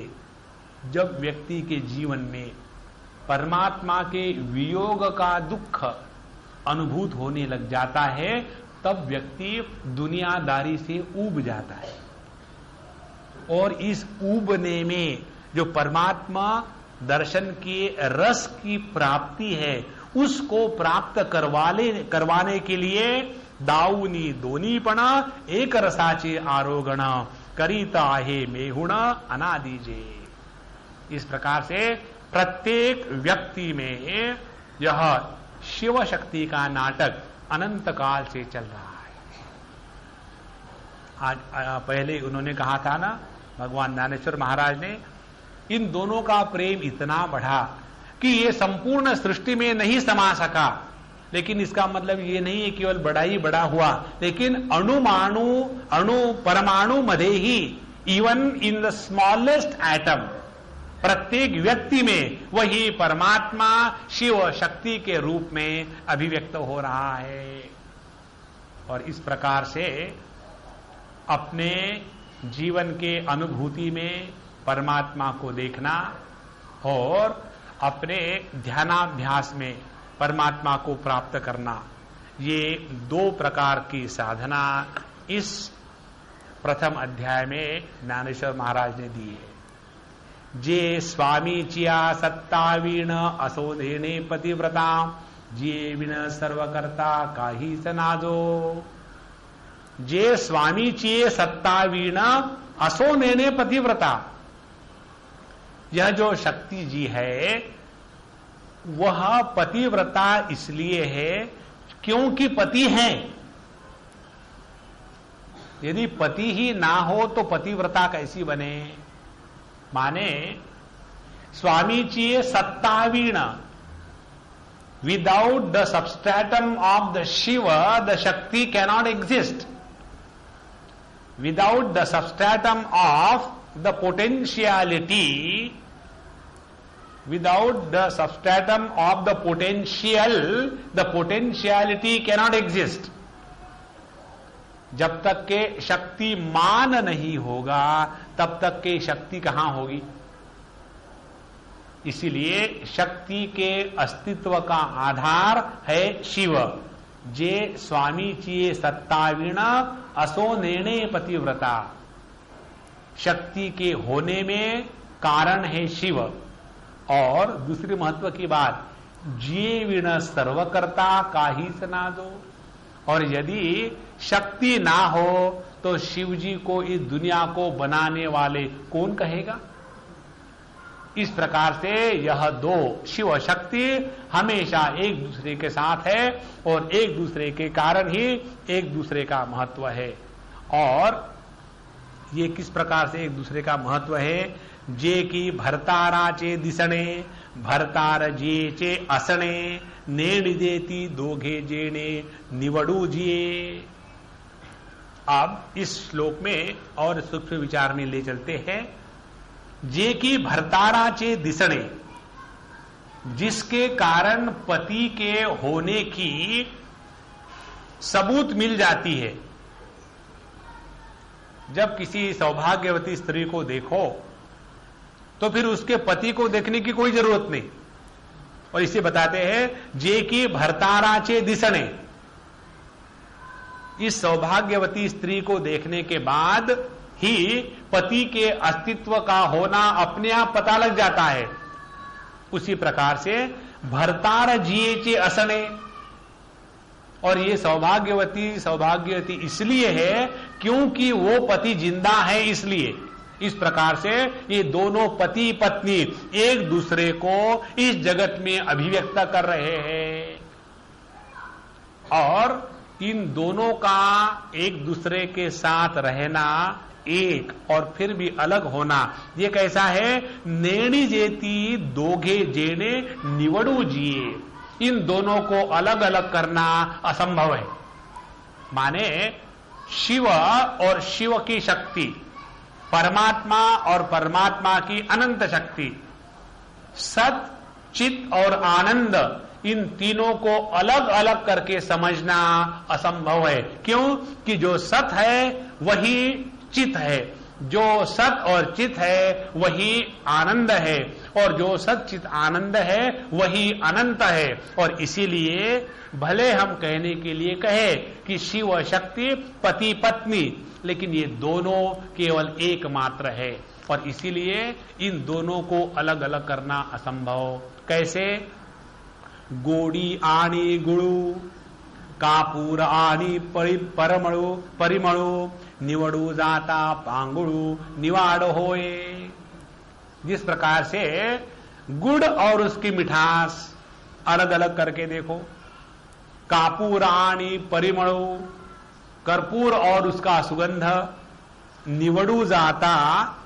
Speaker 2: जब व्यक्ति के जीवन में परमात्मा के वियोग का दुख अनुभूत होने लग जाता है, तब व्यक्ति दुनियादारी से ऊब जाता है। और इस ऊबने में जो परमात्मा दर्शन के रस की प्राप्ति है, उसको प्राप्त करवाने के लिए दाऊनी दोनीपण एक रसाचे आरोगण करीता है मेहुण अनादिजे। इस प्रकार से प्रत्येक व्यक्ति में यह शिव शक्ति का नाटक अनंत काल से चल रहा है। आज पहले उन्होंने कहा था ना, भगवान ज्ञानेश्वर महाराज ने, इन दोनों का प्रेम इतना बढ़ा कि ये संपूर्ण सृष्टि में नहीं समा सका। लेकिन इसका मतलब ये नहीं है केवल बड़ा ही बड़ा हुआ, लेकिन अणु परमाणु मध्ये ही, even in the smallest atom, प्रत्येक व्यक्ति में वही परमात्मा शिव शक्ति के रूप में अभिव्यक्त हो रहा है। और इस प्रकार से अपने जीवन के अनुभूति में परमात्मा को देखना और अपने ध्यानाभ्यास में परमात्मा को प्राप्त करना, ये दो प्रकार की साधना इस प्रथम अध्याय में ज्ञानेश्वर महाराज ने दी है। जे स्वामी चिया सत्तावीण असोधेने पतिव्रता, जे विण सर्वकर्ता काही सनाजो। जे स्वामी चिये सत्तावीण असोनेने पतिव्रता, यह जो शक्ति जी है वह पतिव्रता इसलिए है क्योंकि पति है। यदि पति ही ना हो तो पतिव्रता कैसी बने? माने स्वामी चिये सत्तावीण, without the substratum of the Shiva the Shakti cannot exist. Without the substratum of the potentiality, without the substratum of the potential, the potentiality cannot exist. जब तक के शक्ति मान नहीं होगा तब तक के शक्ति कहां होगी? इसीलिए शक्ति के अस्तित्व का आधार है शिव। जे स्वामी चिये सत्तावीण असो निर्णय पतिव्रता, शक्ति के होने में कारण है शिव। और दूसरी महत्व की बात, जिये विण सर्वकर्ता काही सनादो। और यदि शक्ति ना हो तो शिव जी को इस दुनिया को बनाने वाले कौन कहेगा? इस प्रकार से यह दो शिव शक्ति हमेशा एक दूसरे के साथ है और एक दूसरे के कारण ही एक दूसरे का महत्व है। और ये किस प्रकार से एक दूसरे का महत्व है? जे की भरताराचे दिसणे भरतार जेचे असणे नेण देती दोघे जेणे निवडू जिये। अब इस श्लोक में और सूक्ष्म विचार में ले चलते हैं। जे की भरताराचे दिसणे, जिसके कारण पति के होने की सबूत मिल जाती है। जब किसी सौभाग्यवती स्त्री को देखो तो फिर उसके पति को देखने की कोई जरूरत नहीं। और इसे बताते हैं जे की भरताराचे दिसणे, इस सौभाग्यवती स्त्री को देखने के बाद ही पति के अस्तित्व का होना अपने आप पता लग जाता है। उसी प्रकार से भरतार जियेचे असणे, और ये सौभाग्यवती इसलिए है क्योंकि वो पति जिंदा है, इसलिए। इस प्रकार से ये दोनों पति पत्नी एक दूसरे को इस जगत में अभिव्यक्त कर रहे हैं। और इन दोनों का एक दूसरे के साथ रहना एक और फिर भी अलग होना, ये कैसा है? नेणी जेती दोघे जेने निवडू जिये। इन दोनों को अलग अलग करना असंभव है। माने शिव और शिव की शक्ति, परमात्मा और परमात्मा की अनंत शक्ति, सत चित और आनंद, इन तीनों को अलग अलग करके समझना असंभव है। क्यों? कि जो सत है वही चित है, जो सत और चित है वही आनंद है, और जो सत चित आनंद है वही अनंत है। और इसीलिए भले हम कहने के लिए कहे कि शिव शक्ति पति पत्नी, लेकिन ये दोनों केवल एक मात्र है। और इसीलिए इन दोनों को अलग अलग करना असंभव। कैसे? गोड़ी आणी गुळू, कापूर आणी परिमळू, निवडू जाता पांगुळू निवाड होए। जिस प्रकार से गुड़ और उसकी मिठास अलग अलग करके देखो, कापूर आणी परिमळू, कर्पूर और उसका सुगंध, निवडू जाता,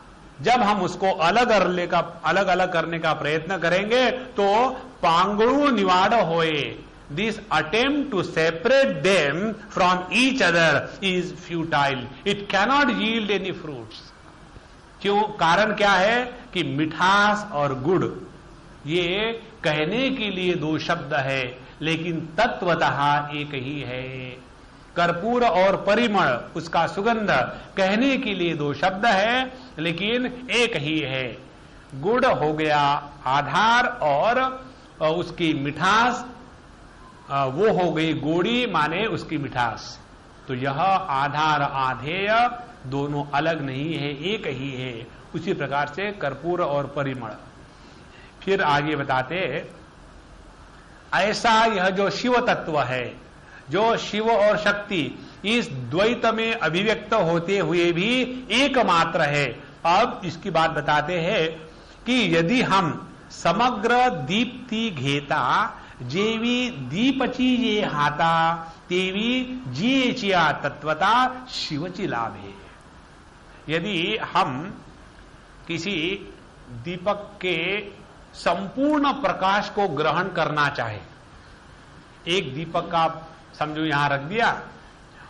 Speaker 2: जब हम उसको अलग अलग करने का प्रयत्न करेंगे तो पांगुळू निवाड होए। This attempt to separate them from each other is futile. It cannot yield any fruits. क्यों? कारण क्या है कि मिठास और गुड़ ये कहने के लिए दो शब्द है, लेकिन तत्वतः एक ही है। कर्पूर और परिमळ, उसका सुगंध, कहने के लिए दो शब्द है, लेकिन एक ही है। गुड़ हो गया आधार और उसकी मिठास वो हो गई गोड़ी, माने उसकी मिठास। तो यह आधार आधेय दोनों अलग नहीं है, एक ही है। उसी प्रकार से कर्पूर और परिमळ। फिर आगे बताते, ऐसा यह जो शिव तत्व है, जो शिव और शक्ति इस द्वैत में अभिव्यक्त होते हुए भी एकमात्र है। अब इसकी बात बताते हैं कि यदि हम समग्र दीप्ति घेता जेवी दीपची ये हाता तेवी जियेचिया तत्वता शिवची लाभे। यदि हम किसी दीपक के संपूर्ण प्रकाश को ग्रहण करना चाहे, एक दीपक का समझो यहां रख दिया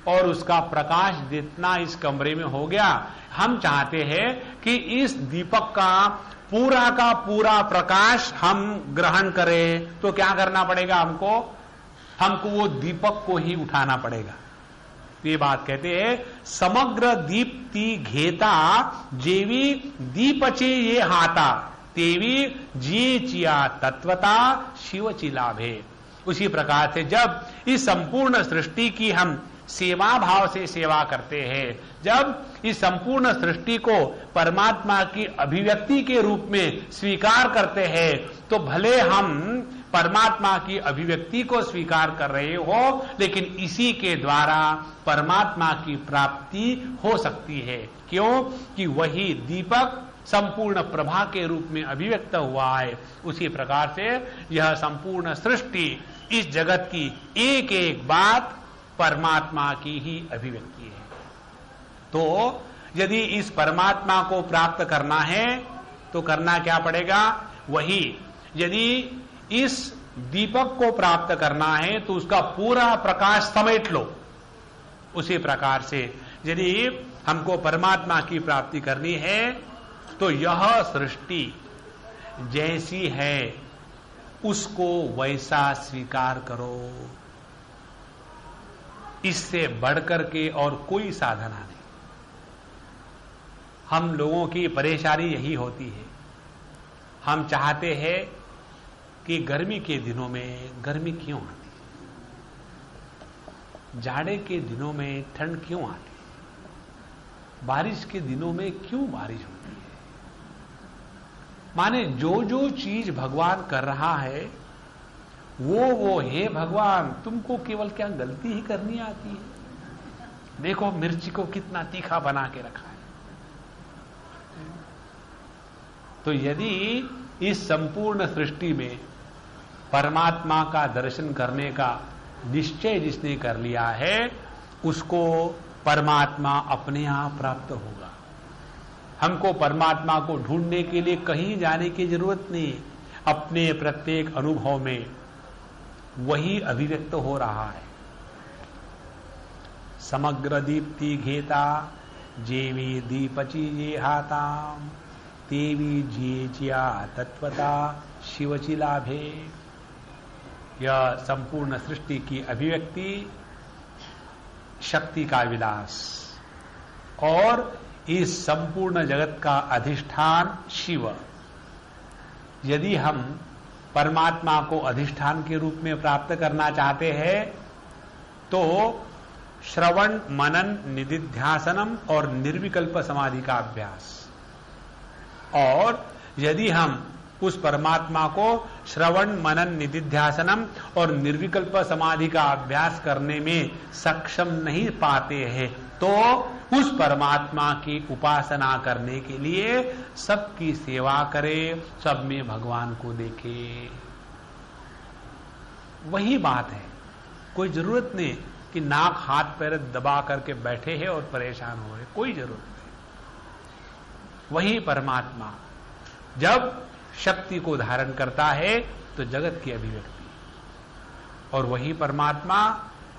Speaker 2: और उसका प्रकाश जितना इस कमरे में हो गया, हम चाहते हैं कि इस दीपक का पूरा प्रकाश हम ग्रहण करें, तो क्या करना पड़ेगा? हमको वो दीपक को ही उठाना पड़ेगा। ये बात कहते हैं, समग्र दीप्ति घेता जेवी दीपचे ये हाता तेवी जिये चिया तत्वता शिवची लाभे। उसी प्रकार से जब इस संपूर्ण सृष्टि की हम सेवा भाव से सेवा करते हैं, जब इस संपूर्ण सृष्टि को परमात्मा की अभिव्यक्ति के रूप में स्वीकार करते हैं, तो भले हम परमात्मा की अभिव्यक्ति को स्वीकार कर रहे हो, लेकिन इसी के द्वारा परमात्मा की प्राप्ति हो सकती है। क्यों? कि वही दीपक संपूर्ण प्रभा के रूप में अभिव्यक्त हुआ है, उसी प्रकार से यह संपूर्ण सृष्टि, इस जगत की एक एक बात परमात्मा की ही अभिव्यक्ति है। तो यदि इस परमात्मा को प्राप्त करना है तो करना क्या पड़ेगा? वही, यदि इस दीपक को प्राप्त करना है तो उसका पूरा प्रकाश समेट लो। उसी प्रकार से यदि हमको परमात्मा की प्राप्ति करनी है तो यह सृष्टि जैसी है उसको वैसा स्वीकार करो। इससे बढ़कर के और कोई साधना नहीं। हम लोगों की परेशानी यही होती है, हम चाहते हैं कि गर्मी के दिनों में गर्मी क्यों आती है, जाड़े के दिनों में ठंड क्यों आती है, बारिश के दिनों में क्यों बारिश होती है। माने जो जो चीज भगवान कर रहा है वो हे भगवान, तुमको केवल क्या गलती ही करनी आती है? देखो मिर्ची को कितना तीखा बना के रखा है। तो यदि इस संपूर्ण सृष्टि में परमात्मा का दर्शन करने का निश्चय जिसने कर लिया है, उसको परमात्मा अपने आप प्राप्त होगा। हमको परमात्मा को ढूंढने के लिए कहीं जाने की जरूरत नहीं। अपने प्रत्येक अनुभव में वही अभिव्यक्त हो रहा है। समग्र दीप्ति घेता जेवी दीपची ये हाताम तेवी जिया तत्वता शिवची लाभे। यह संपूर्ण सृष्टि की अभिव्यक्ति, शक्ति का विलास और इस संपूर्ण जगत का अधिष्ठान शिव। यदि हम परमात्मा को अधिष्ठान के रूप में प्राप्त करना चाहते हैं तो श्रवण मनन निदिध्यासनम और निर्विकल्प समाधि का अभ्यास। और यदि हम उस परमात्मा को श्रवण मनन निदिध्यासनम और निर्विकल्प समाधि का अभ्यास करने में सक्षम नहीं पाते हैं तो उस परमात्मा की उपासना करने के लिए सबकी सेवा करे, सब में भगवान को देखे। वही बात है। कोई जरूरत नहीं कि नाक हाथ पैर दबा करके बैठे हैं और परेशान हो रहे, कोई जरूरत नहीं। वही परमात्मा जब शक्ति को धारण करता है तो जगत की अभिव्यक्ति, और वही परमात्मा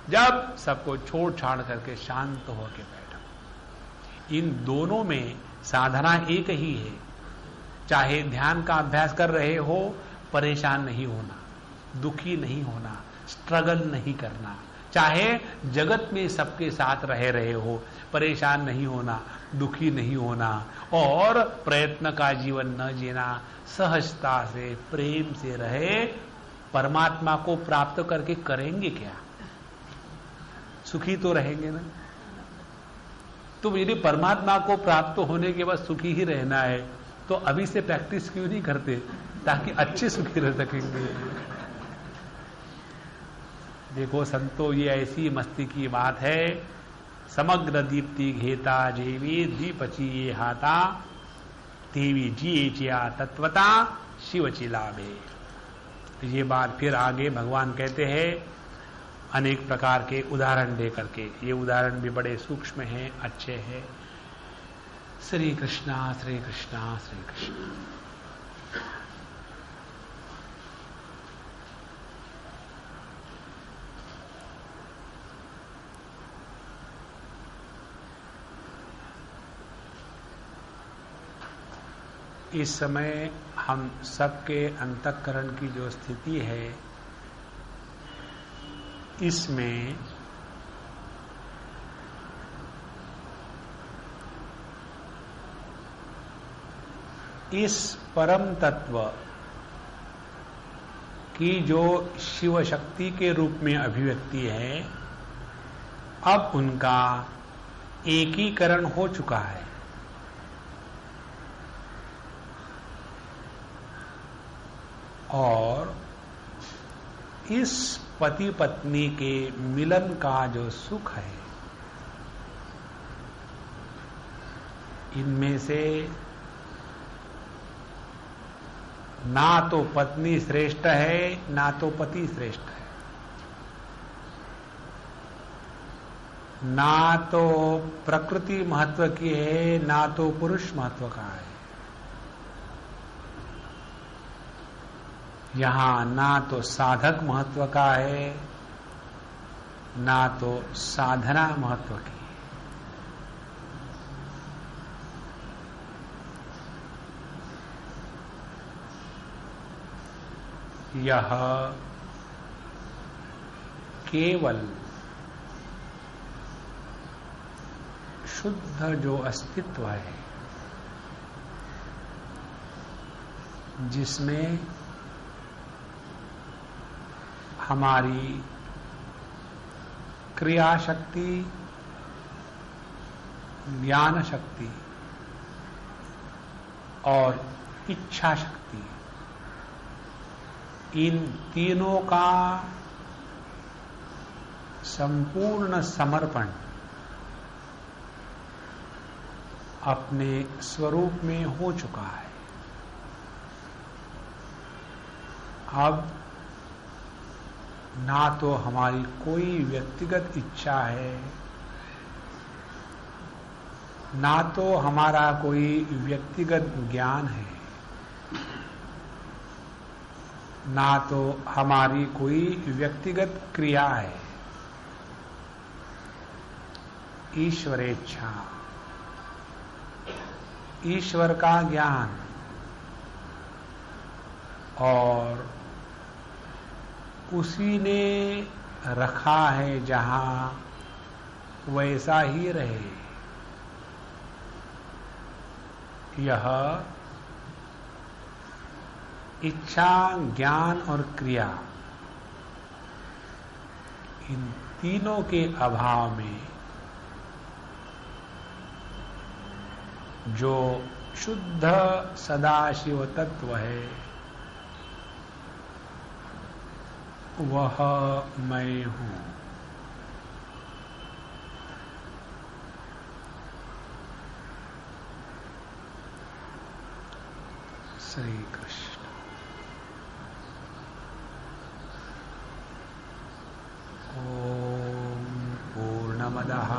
Speaker 2: जब सबको छोड़ छाड़ करके शांत होकर बैठा। इन दोनों में साधना एक ही है। चाहे ध्यान का अभ्यास कर रहे हो, परेशान नहीं होना, दुखी नहीं होना, स्ट्रगल नहीं करना। चाहे जगत में सबके साथ रहे हो, परेशान नहीं होना, दुखी नहीं होना और प्रयत्न का जीवन न जीना, सहजता से प्रेम से रहे। परमात्मा को प्राप्त करके करेंगे क्या? सुखी तो रहेंगे ना। तो यदि परमात्मा को प्राप्त होने के बाद सुखी ही रहना है तो अभी से प्रैक्टिस क्यों नहीं करते ताकि अच्छे सुखी रह सकेंगे। देखो संतो, ये ऐसी मस्ती की बात है। समग्र दीप्ति घेता जेवी दीपची ये हाथा देवी जिया तत्वता शिवची लाभे। ये बात फिर आगे भगवान कहते हैं अनेक प्रकार के उदाहरण दे करके। ये उदाहरण भी बड़े सूक्ष्म हैं, अच्छे हैं। श्री कृष्णा श्री कृष्णा श्री कृष्णा। इस समय हम सबके अंतःकरण की जो स्थिति है, इसमें इस परम तत्व की जो शिव शक्ति के रूप में अभिव्यक्ति है, अब उनका एकीकरण हो चुका है। और इस पति पत्नी के मिलन का जो सुख है, इनमें से ना तो पत्नी श्रेष्ठ है, ना तो पति श्रेष्ठ है, ना तो प्रकृति महत्व की है, ना तो पुरुष महत्व का है। यहां ना तो साधक महत्व का है, ना तो साधना महत्व की। यह केवल शुद्ध जो अस्तित्व है, जिसमें हमारी क्रिया शक्ति, ज्ञान शक्ति और इच्छा शक्ति, इन तीनों का संपूर्ण समर्पण अपने स्वरूप में हो चुका है। अब ना तो हमारी कोई व्यक्तिगत इच्छा है, ना तो हमारा कोई व्यक्तिगत ज्ञान है, ना तो हमारी कोई व्यक्तिगत क्रिया है। ईश्वरेच्छा, ईश्वर का ज्ञान और उसी ने रखा है जहां वैसा ही रहे। यह इच्छा, ज्ञान और क्रिया, इन तीनों के अभाव में जो शुद्ध सदाशिव तत्व है, वह मैं हूं। श्री कृष्ण। ओम पूर्णमदः